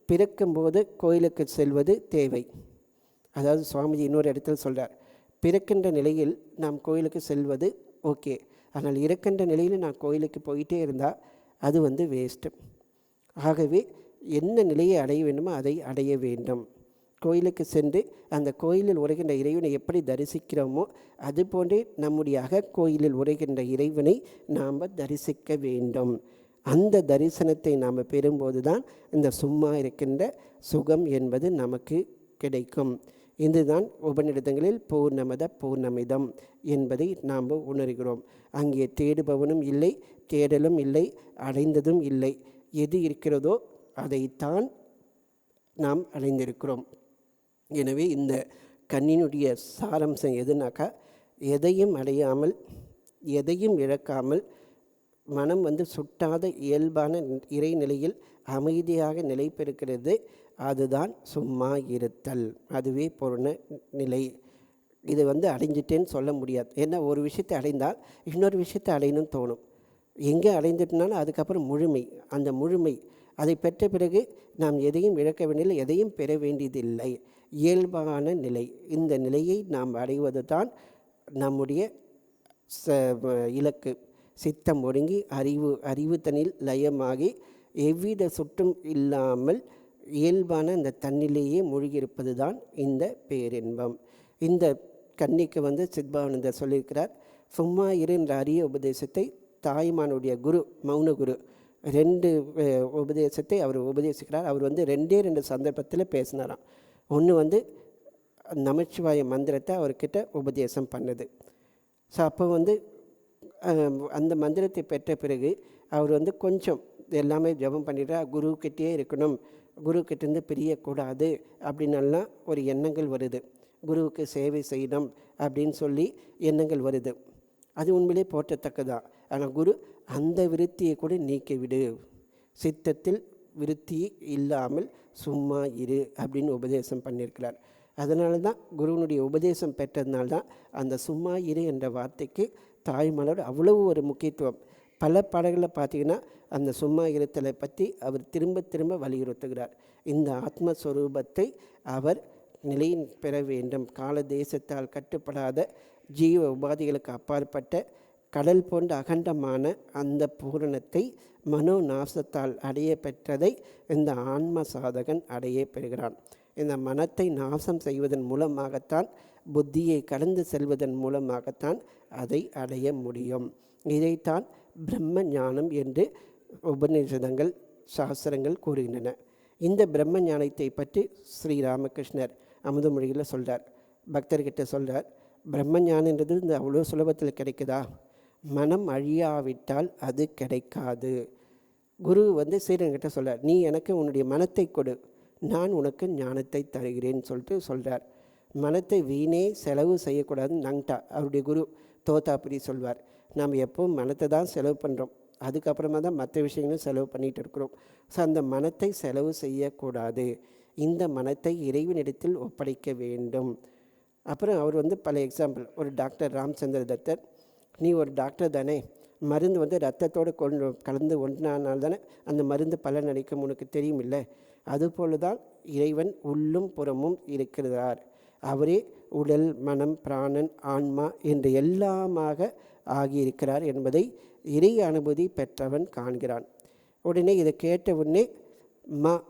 பிறக்கும்போது கோயிலுக்கு செல்வது தேவை. அதாவது சுவாமிஜி இன்னொரு இடத்துல சொல்கிறார், பிறக்கின்ற நிலையில் நாம் கோயிலுக்கு செல்வது ஓகே, ஆனால் இறக்கின்ற நிலையில் நான் கோயிலுக்கு போயிட்டே இருந்தால் அது வேஸ்ட்டு. ஆகவே என்ன நிலையை அடைய வேண்டுமோ அதை அடைய வேண்டும். கோயிலுக்கு சென்று அந்த கோயிலில் உரைகின்ற இறைவனை எப்படி தரிசிக்கிறோமோ அது போன்றே நம்முடைய அகக்கோயிலில் உரைகின்ற இறைவனை நாம் தரிசிக்க வேண்டும். அந்த தரிசனத்தை நாம் பெறும்போது தான் இந்த சும்மா இருக்கின்ற சுகம் என்பது நமக்கு கிடைக்கும். இதுதான் உபநிடதங்களில் பூர்ணமத பூர்ணமிதம் என்பதை நாம் உணர்கிறோம். அங்கே தேடுபவனும் இல்லை, தேடலும் இல்லை, அடைந்ததும் இல்லை. எது இருக்கிறதோ அதைத்தான் நாம் அடைந்திருக்கிறோம். எனவே இந்த கண்ணினுடைய சாரம்சம் எதுனாக்கா, எதையும் அடையாமல் எதையும் இழக்காமல் மனம் சுட்டாத இயல்பான இறைநிலையில் அமைதியாக நிலை பெறுகிறது. அதுதான் சும்மா இருத்தல். அதுவே பூர்ண நிலை. இது அடைஞ்சிட்டேன்னு சொல்ல முடியாது. ஏன்னா ஒரு விஷயத்தை அடைந்தால் இன்னொரு விஷயத்தை அடையணும்னு தோணும். எங்கே அடைந்துட்டுனாலும் அதுக்கப்புறம் முழுமை, அந்த முழுமை அதை பெற்ற பிறகு நாம் எதையும் இழக்க வேண்டியதில்லை, எதையும் பெற வேண்டியதில்லை. இயல்பான நிலை. இந்த நிலையை நாம் அடைவது தான் நம்முடைய இலக்கு. சித்தம் ஒடுங்கி அறிவு தன்னில் லயமாகி எவ்வித சுற்றும் இல்லாமல் இயல்பான அந்த தன்னிலேயே மூழ்கியிருப்பது தான் இந்த பேரின்பம். இந்த கன்னிக்கு சித்பவானந்தர் சொல்லியிருக்கிறார், சும்மா இரு என்ற அரிய உபதேசத்தை தாய்மானுடைய குரு, மௌன குரு 2 உபதேசத்தை அவர் உபதேசிக்கிறார். அவர் 2 சந்தர்ப்பத்தில் பேசினாராம். ஒன்று நமச்சிவாய மந்திரத்தை அவர்கிட்ட உபதேசம் பண்ணுது. ஸோ அப்போ அந்த மந்திரத்தை பெற்ற பிறகு அவர் வந்து கொஞ்சம் எல்லாமே ஜெபம் பண்ணிட்டா குருக்கிட்டே இருக்கணும், குருக்கிட்டேருந்து பிரியக்கூடாது அப்படின்னெல்லாம் ஒரு எண்ணங்கள் வருது. குருவுக்கு சேவை செய்யணும் அப்படின்னு சொல்லி எண்ணங்கள் வருது. அது உண்மையிலே போற்றத்தக்கதான். ஆனால் குரு அந்த விருத்தியை கூட நீக்கிவிடு, சித்தத்தில் விருத்தி இல்லாமல் சும்மா இரு அப்படின்னு உபதேசம் பண்ணியிருக்கிறார். அதனால தான் குருவனுடைய உபதேசம் பெற்றதுனால தான் அந்த சும்மா இரு என்ற வார்த்தைக்கு தாய்மலர் அவ்வளவு ஒரு முக்கியத்துவம். பல பாடல்களில் பார்த்திங்கன்னா அந்த சும்மா இருத்தலை பற்றி அவர் திரும்ப திரும்ப வலியுறுத்துகிறார். இந்த ஆத்மஸ்வரூபத்தை அவர் நிலையின் பெற வேண்டும். கால தேசத்தால் கட்டுப்படாத ஜீவ உபாதிகளுக்கு அப்பாற்பட்ட கடல் போன்ற அகண்டமான அந்த பூரணத்தை மனோ நாசத்தால் அடைய பெற்றதை இந்த ஆன்ம சாதகன் அடைய பெறுகிறான். இந்த மனத்தை நாசம் செய்வதன் மூலமாகத்தான், புத்தியை கடந்து செல்வதன் மூலமாகத்தான் அதை அடைய முடியும். இதைத்தான் பிரம்ம ஞானம் என்று உபநிஷதங்கள் சாஸ்திரங்கள் கூறுகின்றன. இந்த பிரம்ம ஞானத்தை பற்றி ஸ்ரீராமகிருஷ்ணர் அமுதமொழியில் சொல்கிறார். பக்தர்கிட்ட சொல்கிறார், பிரம்ம ஞானன்றது இந்த அவ்வளோ சுலபத்தில் கிடைக்குதா? மனம் அழியாவிட்டால் அது கிடைக்காது. குரு வந்து சீரன்கிட்ட சொல்கிறார், நீ எனக்கு உன்னுடைய மனத்தை கொடு, நான் உனக்கு ஞானத்தை தருகிறேன்னு சொல்கிறார். மனத்தை வீணே செலவு செய்யக்கூடாதுன்னு நங்டா அவருடைய குரு தோத்தாபுரி சொல்வார். நாம் எப்பவும் மனத்தை தான் செலவு பண்ணுறோம், அதுக்கப்புறமா தான் மற்ற விஷயங்களும் செலவு பண்ணிகிட்டு இருக்கிறோம். ஸோ அந்த மனத்தை செலவு செய்யக்கூடாது, இந்த மனத்தை இறைவனிடத்தில் ஒப்படைக்க வேண்டும். அப்புறம் அவர் வந்து பல எக்ஸாம்பிள், ஒரு டாக்டர் ராமச்சந்திர தத்தர், நீ ஒரு டாக்டர் தானே, மருந்து வந்து ரத்தத்தோடு கலந்து ஒன்றானால் தானே அந்த மருந்து பலன் அளிக்கும், உனக்கு தெரியும் இல்லை? அதுபோல தான் இறைவன் உள்ளும் புறமும் இருக்கிறார். அவரே உடல், மனம், பிராணன், ஆன்மா என்று எல்லாமாக ஆகியிருக்கிறார் என்பதை இறை அனுபூதி பெற்றவன் காண்கிறான். உடனே இதை கேட்ட உடனே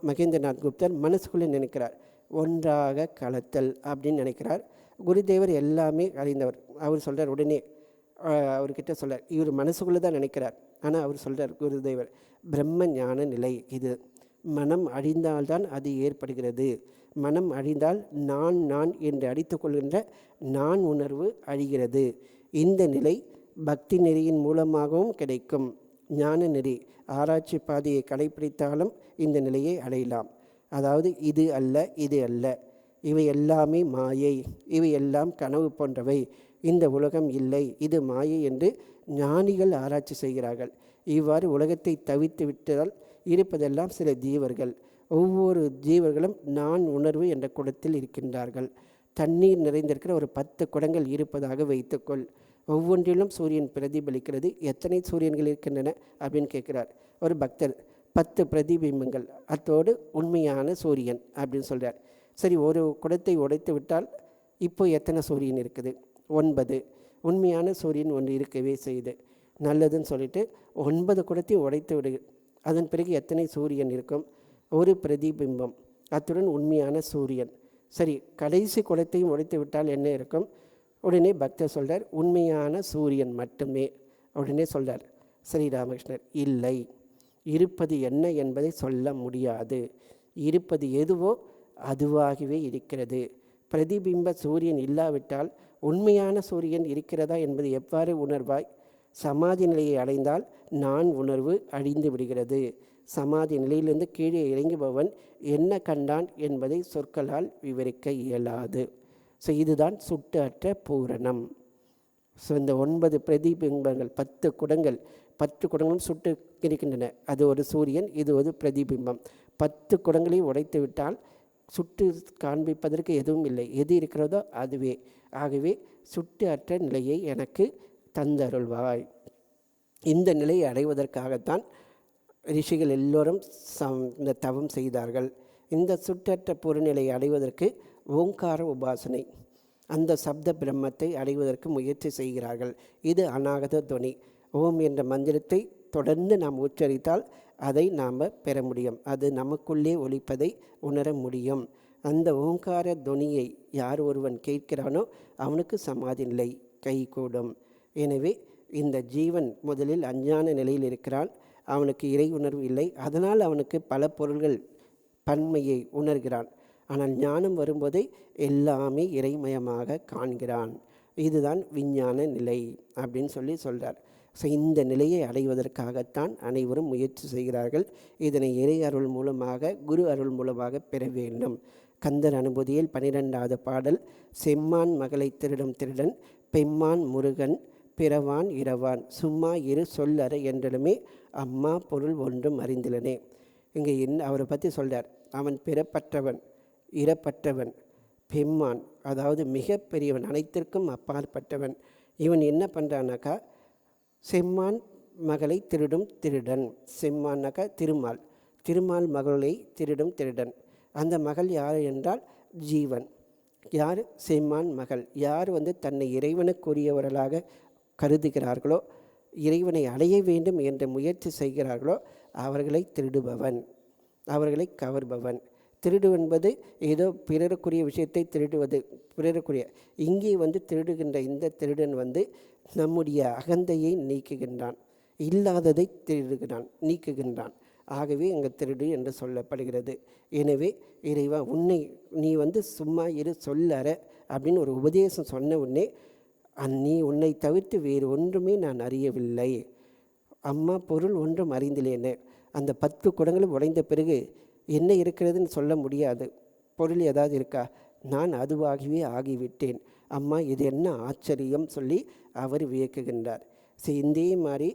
மகேந்திரநாத் குப்தர் மனசுக்குள்ளே நினைக்கிறார், ஒன்றாக கலத்தல் அப்படின்னு நினைக்கிறார். குருதேவர் எல்லாமே அறிந்தவர். அவர் சொல்கிறார், உடனே அவர்கிட்ட சொல்கிறார், இவர் மனசுக்குள்ளே தான் நினைக்கிறார். ஆனால் அவர் சொல்கிறார் குருதேவர், பிரம்ம ஞான நிலை இது. மனம் அழிந்தால்தான் அது ஏற்படுகிறது. மனம் அழிந்தால் நான் நான் என்று அடித்து கொள்கின்ற நான் உணர்வு அழிகிறது. இந்த நிலை பக்தி நெறியின் மூலமாகவும் கிடைக்கும். ஞான நெறி ஆராய்ச்சி பாதையை கடைப்பிடித்தாலும் இந்த நிலையை அடையலாம். அதாவது இது அல்ல, இது அல்ல, இவை எல்லாமே மாயை, இவை எல்லாம் கனவு போன்றவை, இந்த உலகம் இல்லை, இது மாயை என்று ஞானிகள் ஆராய்ச்சி செய்கிறார்கள். இவ்வாறு உலகத்தை தவித்து விட்டால் இருப்பதெல்லாம் சில ஜீவர்கள். ஒவ்வொரு ஜீவர்களும் நான் உணர்வு என்ற குடத்தில் இருக்கின்றார்கள். தண்ணீர் நிறைந்திருக்கிற ஒரு 10 குடங்கள் இருப்பதாக வைத்துக்கொள். ஒவ்வொன்றிலும் சூரியன் பிரதிபலிக்கிறது. எத்தனை சூரியன்கள் இருக்கின்றன அப்படின்னு கேட்குறார் ஒரு பக்தர். 10 பிரதிபிம்பங்கள், அத்தோடு உண்மையான சூரியன் அப்படின்னு சொல்கிறார். சரி, ஒரு குடத்தை உடைத்து விட்டால் இப்போ எத்தனை சூரியன் இருக்குது? 9. உண்மையான சூரியன் ஒன்று இருக்கவே செய்யுது. நல்லதுன்னு சொல்லிட்டு 9 குடத்தையும் உடைத்து விடு. அதன் பிறகு எத்தனை சூரியன் இருக்கும்? ஒரு பிரதிபிம்பம், அத்துடன் உண்மையான சூரியன். சரி, கடைசி குடத்தையும் உடைத்து விட்டால் என்ன இருக்கும்? உடனே பக்தர் சொல்கிறார், உண்மையான சூரியன் மட்டுமே. உடனே சொல்கிறார் ஸ்ரீராமகிருஷ்ணர், இல்லை, இருப்பது என்ன என்பதை சொல்ல முடியாது. இருப்பது எதுவோ அதுவாகவே இருக்கிறது. பிரதிபிம்ப சூரியன் இல்லாவிட்டால் உண்மையான சூரியன் இருக்கிறதா என்பதை எவ்வாறு உணர்வாய்? சமாதி நிலையை அடைந்தால் நான் உணர்வு அழிந்து விடுகிறது. சமாதி நிலையிலிருந்து கீழே இறங்குபவன் என்ன கண்டான் என்பதை சொற்களால் விவரிக்க இயலாது. ஸோ இதுதான் சுட்டு அற்ற பூரணம். ஸோ இந்த 9 பிரதிபிம்பங்கள், 10 குடங்கள், 10 குடங்களும் சுட்டு இருக்கின்றன. அது ஒரு சூரியன், இது ஒரு பிரதிபிம்பம். 10 குடங்களையும் உடைத்து விட்டால் சுட்டு காண்பிப்பதற்கு எதுவும் இல்லை. எது இருக்கிறதோ அதுவே. ஆகவே சுட்டு அற்ற நிலையை எனக்கு தந்தருள்வாய். இந்த நிலையை அடைவதற்காகத்தான் ரிஷிகள் எல்லோரும் இந்த தவம் செய்தார்கள். இந்த சுற்றற்ற புறநிலையை அடைவதற்கு ஓங்கார உபாசனை, அந்த சப்த பிரம்மத்தை அடைவதற்கு முயற்சி செய்கிறார்கள். இது அநாகத துவனி. ஓம் என்ற மந்திரத்தை தொடர்ந்து நாம் உச்சரித்தால் அதை நாம் பெற முடியும். அது நமக்குள்ளே ஒலிப்பதை உணர முடியும். அந்த ஓங்கார துவனியை யார் ஒருவன் கேட்கிறானோ அவனுக்கு சமாதி நிலை கைகூடும். எனவே இந்த ஜீவன் முதலில் அஞ்ஞான நிலையில் இருக்கிறான். அவனுக்கு இறை உணர்வு இல்லை. அதனால் அவனுக்கு பல பொருள்கள் பன்மையை உணர்கிறான். ஆனால் ஞானம் வரும்போதே எல்லாமே இறைமயமாக காண்கிறான். இதுதான் விஞ்ஞான நிலை அப்படின்னு சொல்கிறார். ஸோ இந்த நிலையை அடைவதற்காகத்தான் அனைவரும் முயற்சி செய்கிறார்கள். இதனை இறை அருள் மூலமாக, குரு அருள் மூலமாக பெற வேண்டும். கந்தர் அனுபூதியில் 12வது பாடல், செம்மான் மகளை திருடும் திருடன் பெம்மான் முருகன் பிறவான் இரவான் சும்மா இரு சொல்லற என்றலுமே அம்மா பொருள் ஒன்றும் அறிந்திலனே. இங்கே அவரை பற்றி சொல்கிறார். அவன் பிறப்பற்றவன், இறப்பற்றவன், பெம்மான், அதாவது மிக பெரியவன், அனைத்திற்கும் அப்பாற்பட்டவன். இவன் என்ன பண்ணுறானாக்கா, செம்மான் மகளை திருடும் திருடன். செம்மான்னாக்கா திருமால், திருமால் மகளை திருடும் திருடன். அந்த மகள் யார் என்றால் ஜீவன். யார்? செம்மான் மகள். யார் தன்னை இறைவனுக்குரியவர்களாக கருதுகிறார்களோ, இறைவனை அடைய வேண்டும் என்ற முயற்சி செய்கிறார்களோ அவர்களை திருடுபவன், அவர்களை கவர்பவன். திருடு என்பது ஏதோ பிறருக்குரிய விஷயத்தை திருடுவது, பிறருக்குரிய. இங்கே திருடுகின்ற இந்த திருடன் நம்முடைய அகந்தையை நீக்குகின்றான், இல்லாததை திருடுகிறான், நீக்குகின்றான். ஆகவே இங்கே திருடு என்று சொல்லப்படுகிறது. எனவே இறைவா, நீ சும்மா இரு சொல்லற அப்படின்னு ஒரு உபதேசம் சொன்ன உடனே, நீ உன்னை தவிர்த்து வேறு ஒன்றுமே நான் அறியவில்லை, அம்மா பொருள் ஒன்றும் அறிந்திலேன்னு. அந்த 10 குடங்களும் உடைந்த பிறகு என்ன இருக்கிறதுன்னு சொல்ல முடியாது. பொருள் ஏதாவது இருக்கா? நான் அதுவாகவே ஆகிவிட்டேன் அம்மா, இது என்ன ஆச்சரியம் சொல்லி அவர் வியக்குகின்றார். இதே மாதிரி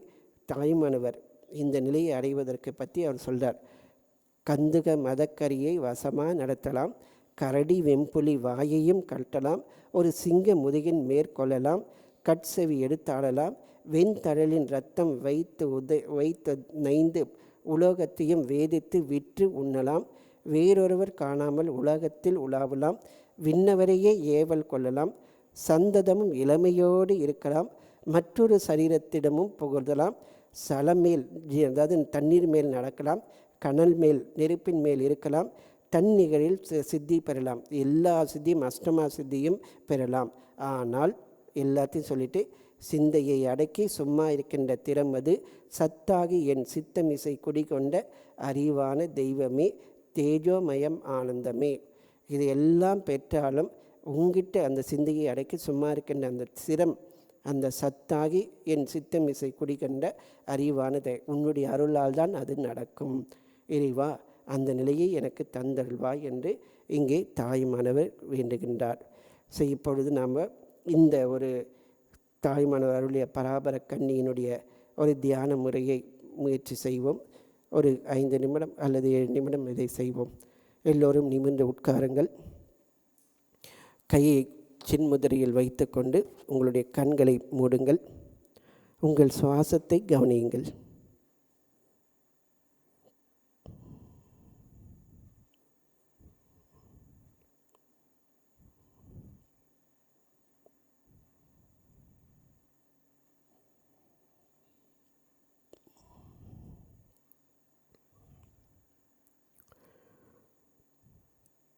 தாய்மானவர் இந்த நிலையை அடைவதற்கு பற்றி அவர் சொல்கிறார். கந்துக மதக்கரியை வசமாக நடத்தலாம், கரடி வெம்புலி வாயையும் கட்டலாம், ஒரு சிங்க முதுகின் மேற்கொள்ளலாம், கட்செவி எடுத்தாடலாம், வெண்தழலின் இரத்தம் வைத்து நைந்து உலோகத்தையும் வேதித்து விற்று உண்ணலாம், வேறொருவர் காணாமல் உலகத்தில் உலாவலாம், விண்ணவரையே ஏவல் கொள்ளலாம், சந்ததமும் இளமையோடு இருக்கலாம், மற்றொரு சரீரத்திடமும் புகழ்தலாம், சலமேல் அதாவது தண்ணீர் மேல் நடக்கலாம், கனல் மேல் நெருப்பின் மேல் இருக்கலாம், தன்னிகழில் சித்தி பெறலாம், எல்லா சித்தியும் அஷ்டமா சித்தியும் பெறலாம். ஆனால் எல்லாத்தையும் சொல்லிட்டு, சிந்தையை அடக்கி சும்மா இருக்கின்ற திறமது சத்தாகி என் சித்தமிசை குடிகொண்ட அறிவான தெய்வமே, தேஜோமயம் ஆனந்தமே. இது எல்லாம் பெற்றாலும் உங்ககிட்ட அந்த சிந்தையை அடக்கி சும்மா இருக்கின்ற அந்த சிரம், அந்த சத்தாகி என் சித்தமிசை குடிகொண்ட அறிவானதை உன்னுடைய அருளால் தான் அது நடக்கும். இறைவா, அந்த நிலையை எனக்கு தந்தருள்வாய் என்று இங்கே தாய்மானவர் வேண்டுகின்றார். ஸோ இப்பொழுது நாம் இந்த ஒரு தாய்மானவர் அருளிய பராபர கன்னியினுடைய ஒரு தியான முறையை முயற்சி செய்வோம். ஒரு 5 நிமிடம் அல்லது 7 நிமிடம் இதை செய்வோம். எல்லோரும் நிமிர்ந்து உட்காருங்கள். கையை சின்முதிரையில் வைத்துக்கொண்டு உங்களுடைய கண்களை மூடுங்கள். உங்கள் சுவாசத்தை கவனியுங்கள்.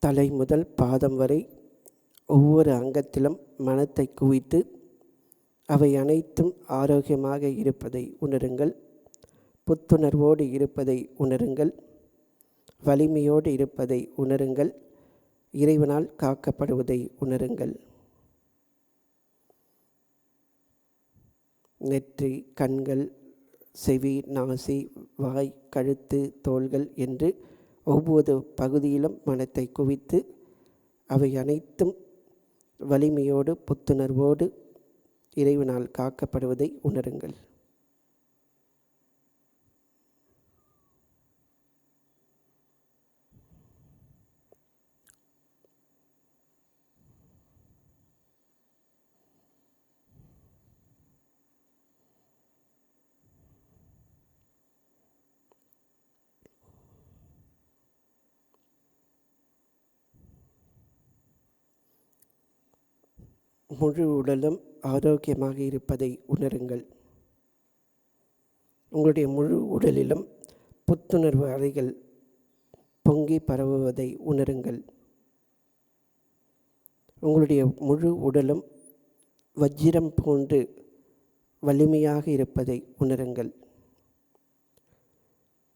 தலை முதல் பாதம் வரை ஒவ்வொரு அங்கத்திலும் மனத்தை குவித்து அவை அனைத்தும் ஆரோக்கியமாக இருப்பதை உணருங்கள். புத்துணர்வோடு இருப்பதை உணருங்கள். வலிமையோடு இருப்பதை உணருங்கள். இறைவனால் காக்கப்படுவதை உணருங்கள். நெற்றி, கண்கள், செவி, நாசி, வாய், கழுத்து, தோள்கள் என்று ஒவ்வொரு பகுதியிலும் மனத்தை குவித்து அவை அனைத்தும் வலிமையோடு புத்துணர்வோடு இறைவனால் காக்கப்படுவதை உணருங்கள். முழு உடலும் ஆரோக்கியமாக இருப்பதை உணருங்கள். உங்களுடைய முழு உடலிலும் புத்துணர்வு அலைகள் பொங்கி பரவுவதை உணருங்கள். உங்களுடைய முழு உடலும் வஜ்ரம் போன்று வலிமையாக இருப்பதை உணருங்கள்.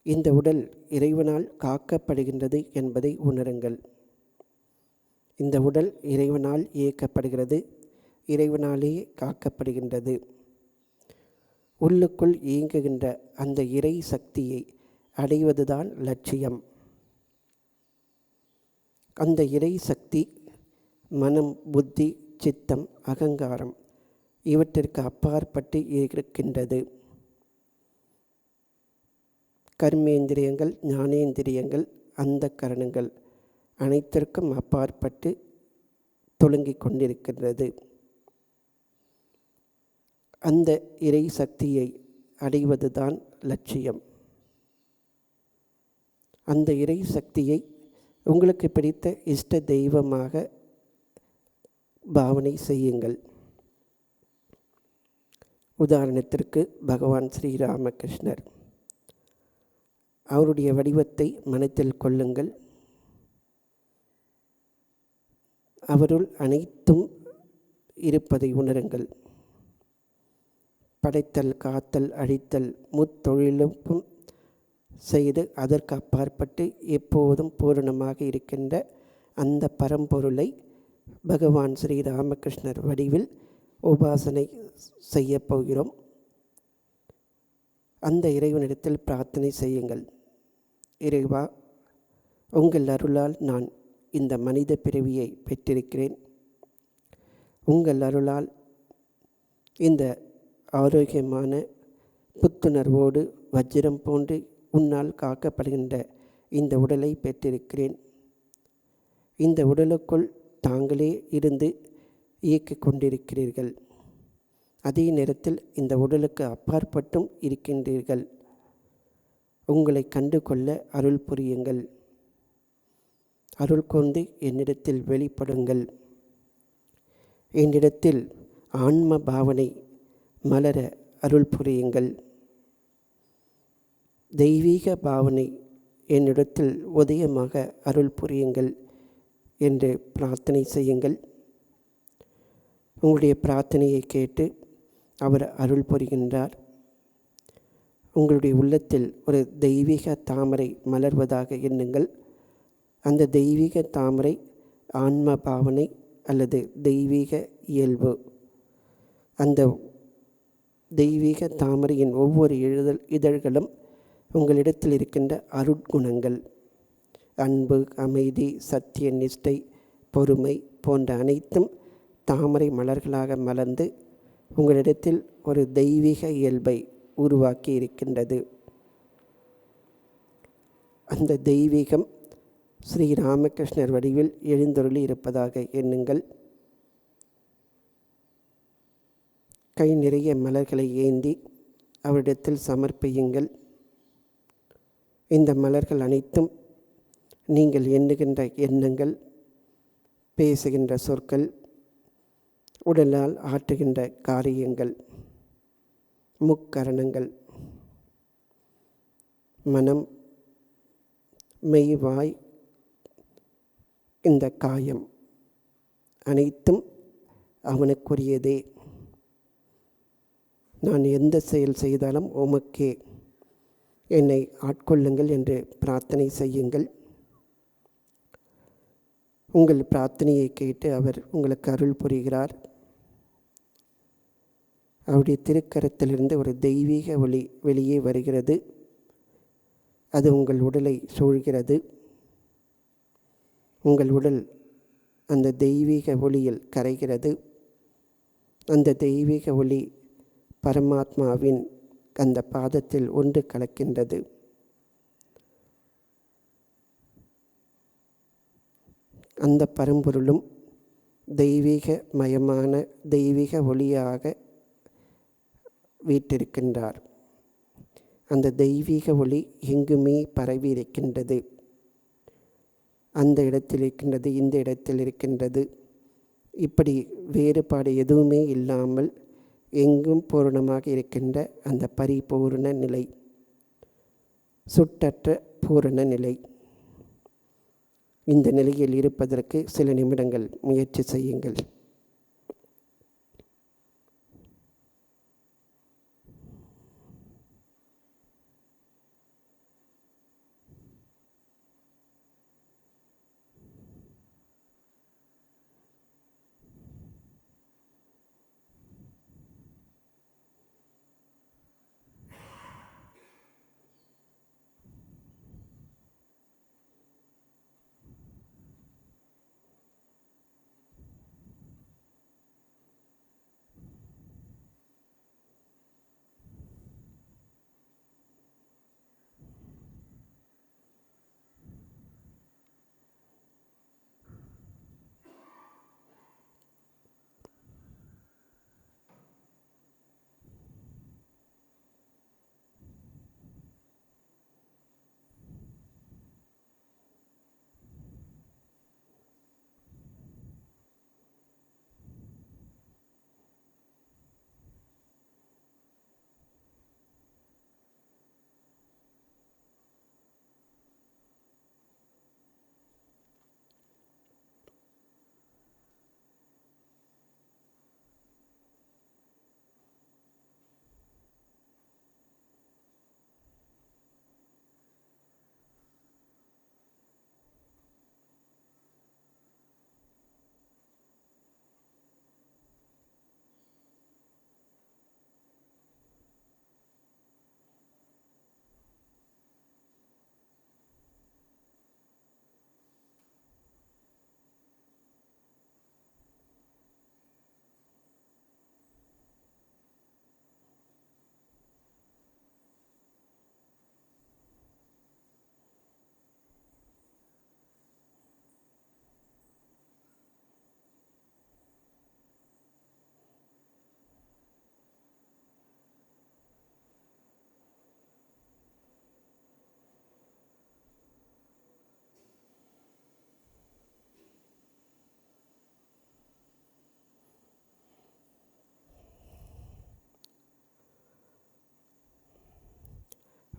இந்த உடல் இறைவனால் காக்கப்படுகின்றது என்பதை உணருங்கள். இந்த உடல் இறைவனால் இயக்கப்படுகிறது, இறைவனாலேயே காக்கப்படுகின்றது. உள்ளுக்குள் இயங்குகின்ற அந்த இறை சக்தியை அடைவதுதான் லட்சியம். அந்த இறை சக்தி மனம், புத்தி, சித்தம், அகங்காரம் இவற்றிற்கு அப்பாற்பட்டு இருக்கின்றது. கர்மேந்திரியங்கள், ஞானேந்திரியங்கள், அந்த கரணங்கள் அனைத்திற்கும் அப்பாற்பட்டு தொழுங்கிக் கொண்டிருக்கின்றது. அந்த இறை சக்தியை அடைவதுதான் லட்சியம். அந்த இறை சக்தியை உங்களுக்கு பிடித்த இஷ்ட தெய்வமாக பாவனை செய்யுங்கள். உதாரணத்திற்கு பகவான் ஸ்ரீராமகிருஷ்ணர், அவருடைய வடிவத்தை மனத்தில் கொள்ளுங்கள். அவருள் அனைத்தும் இருப்பதை உணருங்கள். படைத்தல், காத்தல், அழித்தல் முத்தொழிலுக்கும் செய்து அதற்கு அப்பாற்பட்டு எப்போதும் பூரணமாக இருக்கின்ற அந்த பரம்பொருளை பகவான் ஸ்ரீராமகிருஷ்ணர் வடிவில் உபாசனை செய்ய போகிறோம். அந்த இறைவனிடத்தில் பிரார்த்தனை செய்யுங்கள். இறைவா, உங்கள் அருளால் நான் இந்த மனித பிறவியை பெற்றிருக்கிறேன். உங்கள் அருளால் இந்த ஆரோக்கியமான புத்துணர்வோடு வஜ்ரம் போன்று உன்னால் காக்கப்படுகின்ற இந்த உடலை பெற்றிருக்கிறேன். இந்த உடலுக்குள் தாங்களே இருந்து இயக்கிக் கொண்டிருக்கிறீர்கள். அதே நேரத்தில் இந்த உடலுக்கு அப்பாற்பட்டும் இருக்கின்றீர்கள். உங்களை கண்டு கொள்ள அருள் புரியுங்கள். அருள் கொண்டு என்னிடத்தில் வெளிப்படுங்கள். என்னிடத்தில் ஆன்ம பாவனை மலர அருள் புரியுங்கள். தெய்வீக பாவனை என்னிடத்தில் உதயமாக அருள் புரியுங்கள் என்று பிரார்த்தனை செய்யுங்கள். உங்களுடைய பிரார்த்தனையை கேட்டு அவர் அருள் புரிகின்றார். உங்களுடைய உள்ளத்தில் ஒரு தெய்வீக தாமரை மலர்வதாக எண்ணுங்கள். அந்த தெய்வீக தாமரை ஆன்ம பாவனை அல்லது தெய்வீக இயல்பு. அந்த தெய்வீக தாமரையின் ஒவ்வொரு இதழ்களும் உங்களிடத்தில் இருக்கின்ற அருட்குணங்கள், அன்பு, அமைதி, சத்திய நிஷ்டை, பொறுமை போன்ற அனைத்தும் தாமரை மலர்களாக மலர்ந்து உங்களிடத்தில் ஒரு தெய்வீக இயல்பை உருவாக்கி இருக்கின்றது. அந்த தெய்வீகம் ஸ்ரீராமகிருஷ்ணர் வடிவில் எழுந்தருளி இருப்பதாக எண்ணுங்கள். கை நிறைய மலர்களை ஏந்தி அவரிடத்தில் சமர்ப்பியுங்கள். இந்த மலர்கள் அனைத்தும் நீங்கள் எண்ணுகின்ற எண்ணங்கள், பேசுகின்ற சொற்கள், உடலால் ஆற்றுகின்ற காரியங்கள், முக்கரணங்கள், மனம், மெய், வாய், இந்த காயம் அனைத்தும் அவனுக்குரியதே. நான் எந்த செயல் செய்தாலும் உமக்கே, என்னை ஆட்கொள்ளுங்கள் என்று பிரார்த்தனை செய்யுங்கள். உங்கள் பிரார்த்தனையை கேட்டு அவர் உங்களுக்கு அருள் புரிகிறார். அவருடைய திருக்கரத்திலிருந்து ஒரு தெய்வீக ஒளி வெளியே வருகிறது. அது உங்கள் உடலை சூழ்கிறது. உங்கள் உடல் அந்த தெய்வீக ஒளியில் கரைகிறது. அந்த தெய்வீக ஒளி பரமாத்மாவின் அந்த பாதத்தில் ஒன்று கலக்கின்றது. அந்த பரம்பொருளும் தெய்வீக மயமான தெய்வீக ஒளியாக வீற்றிருக்கின்றார். அந்த தெய்வீக ஒளி எங்குமே பரவி இருக்கின்றது. அந்த இடத்தில் இருக்கின்றது, இந்த இடத்தில் இருக்கின்றது, இப்படி வேறுபாடு எதுவுமே இல்லாமல் எங்கும் பூரணமாக இருக்கின்ற அந்த பரிபூரண நிலை, சுட்டற்ற பூரண நிலை. இந்த நிலையில் இருப்பதற்கு சில நிமிடங்கள் முயற்சி செய்யுங்கள்.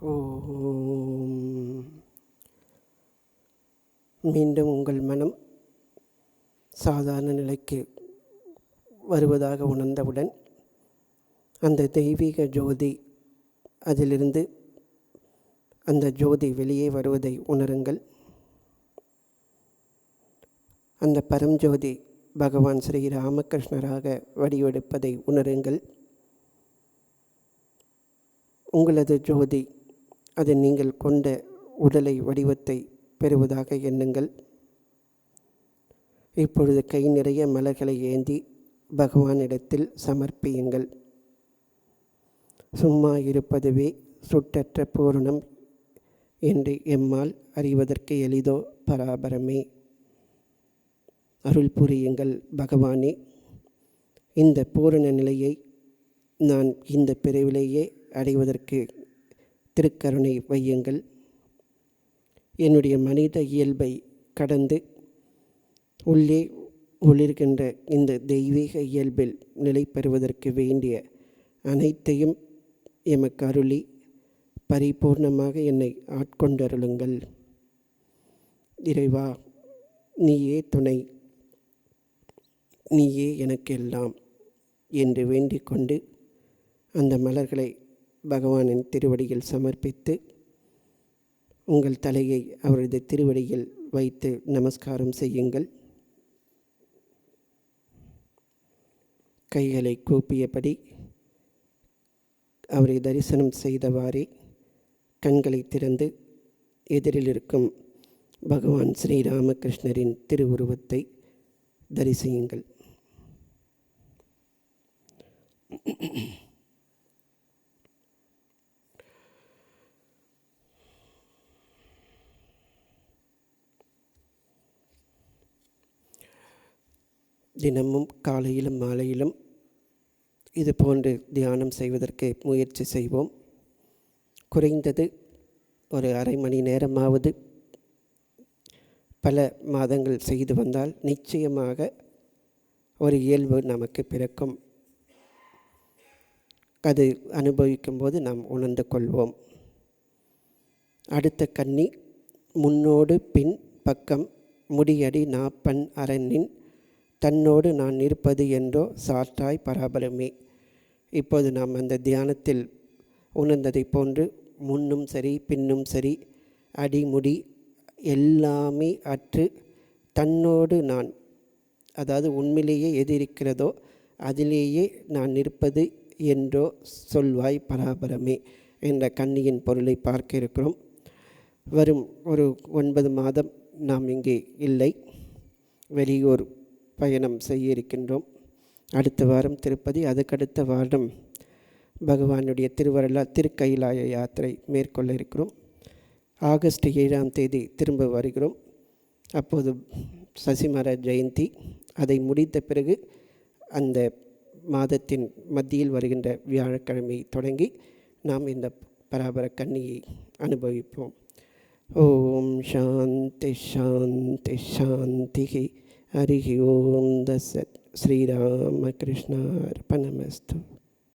ஓம். மீண்டும் உங்கள் மனம் சாதாரண நிலைக்கு வருவதாக உணர்ந்தவுடன் அந்த தெய்வீக ஜோதி, அதிலிருந்து அந்த ஜோதி வெளியே வருவதை உணருங்கள். அந்த பரஞ்சோதி பகவான் ஸ்ரீ ராமகிருஷ்ணராக வடிவெடுப்பதை உணருங்கள். உங்களது ஜோதி அது நீங்கள் கொண்ட உடலை வடிவத்தை பெறுவதாக எண்ணுங்கள். இப்பொழுது கை நிறைய மலர்களை ஏந்தி பகவானிடத்தில் சமர்ப்பியுங்கள். சும்மா இருப்பதுவே சுட்டற்ற பூரணம் என்று எம்மால் அறிவதற்கு எளிதோ பராபரமே. அருள் புரியுங்கள் பகவானே. இந்த பூரண நிலையை நான் இந்த பிறவிலேயே அடைவதற்கு திருக்கருணை வையுங்கள். என்னுடைய மனித இயல்பை கடந்து உள்ளே ஒளிர்கின்ற இந்த தெய்வீக இயல்பில் நிலை பெறுவதற்கு வேண்டிய அனைத்தையும் எமக்கு அருளி பரிபூர்ணமாக என்னை ஆட்கொண்டருளுங்கள். இறைவா, நீயே துணை, நீயே எனக்கெல்லாம் என்று வேண்டிக் கொண்டு அந்த மலர்களை பகவானின் திருவடியில் சமர்ப்பித்து உங்கள் தலையை அவரது திருவடியில் வைத்து நமஸ்காரம் செய்யுங்கள். கைகளை கூப்பியபடி அவரை தரிசனம் செய்தவாறே கண்களை திறந்து எதிரில் இருக்கும் பகவான் ஸ்ரீராமகிருஷ்ணரின் திருவுருவத்தை தரிசியுங்கள். தினமும் காலையிலும் மாலையிலும் இது போன்று தியானம் செய்வதற்கு முயற்சி செய்வோம். குறைந்தது ஒரு அரை மணி நேரமாவது பல மாதங்கள் செய்து வந்தால் நிச்சயமாக ஒரு இயல்பு நமக்கு பிறக்கும். அது அனுபவிக்கும்போது நாம் உணர்ந்து கொள்வோம். அடுத்த கன்னி, முன்னோடு பின் பக்கம் முடியடி நாப்பண் அரணின் தன்னோடு நான் இருப்பது என்றோ சாற்றாய் பராபரமே. இப்போது நாம் அந்த தியானத்தில் உணர்ந்ததை போன்று முன்னும் சரி பின்னும் சரி அடிமுடி எல்லாமே அற்று தன்னோடு நான், அதாவது உண்மையிலேயே எது இருக்கிறதோ அதிலேயே நான் இருப்பது என்றோ சொல்வாய் பராபரமே என்ற கன்னியின் பொருளை பார்க்க இருக்கிறோம். வரும் ஒரு 9 மாதம் நாம் இங்கே இல்லை, வெளியூர் பயணம் செய்ய இருக்கின்றோம். அடுத்த வாரம் திருப்பதி, அதுக்கடுத்த வாரம் பகவானுடைய திருக்கைலாய யாத்திரை மேற்கொள்ள இருக்கிறோம். ஆகஸ்ட் 7ஆம் தேதி திரும்ப வருகிறோம். அப்போது சசிமர ஜெயந்தி. அதை முடித்த பிறகு அந்த மாதத்தின் மத்தியில் வருகின்ற வியாழக்கிழமை தொடங்கி நாம் இந்த பராபர கன்னியை அனுபவிப்போம். ஓம் சாந்தி சாந்தி சாந்தி. ஹரி ஓம். தத்சத். ஸ்ரீராமகிருஷ்ணார்பணமஸ்து.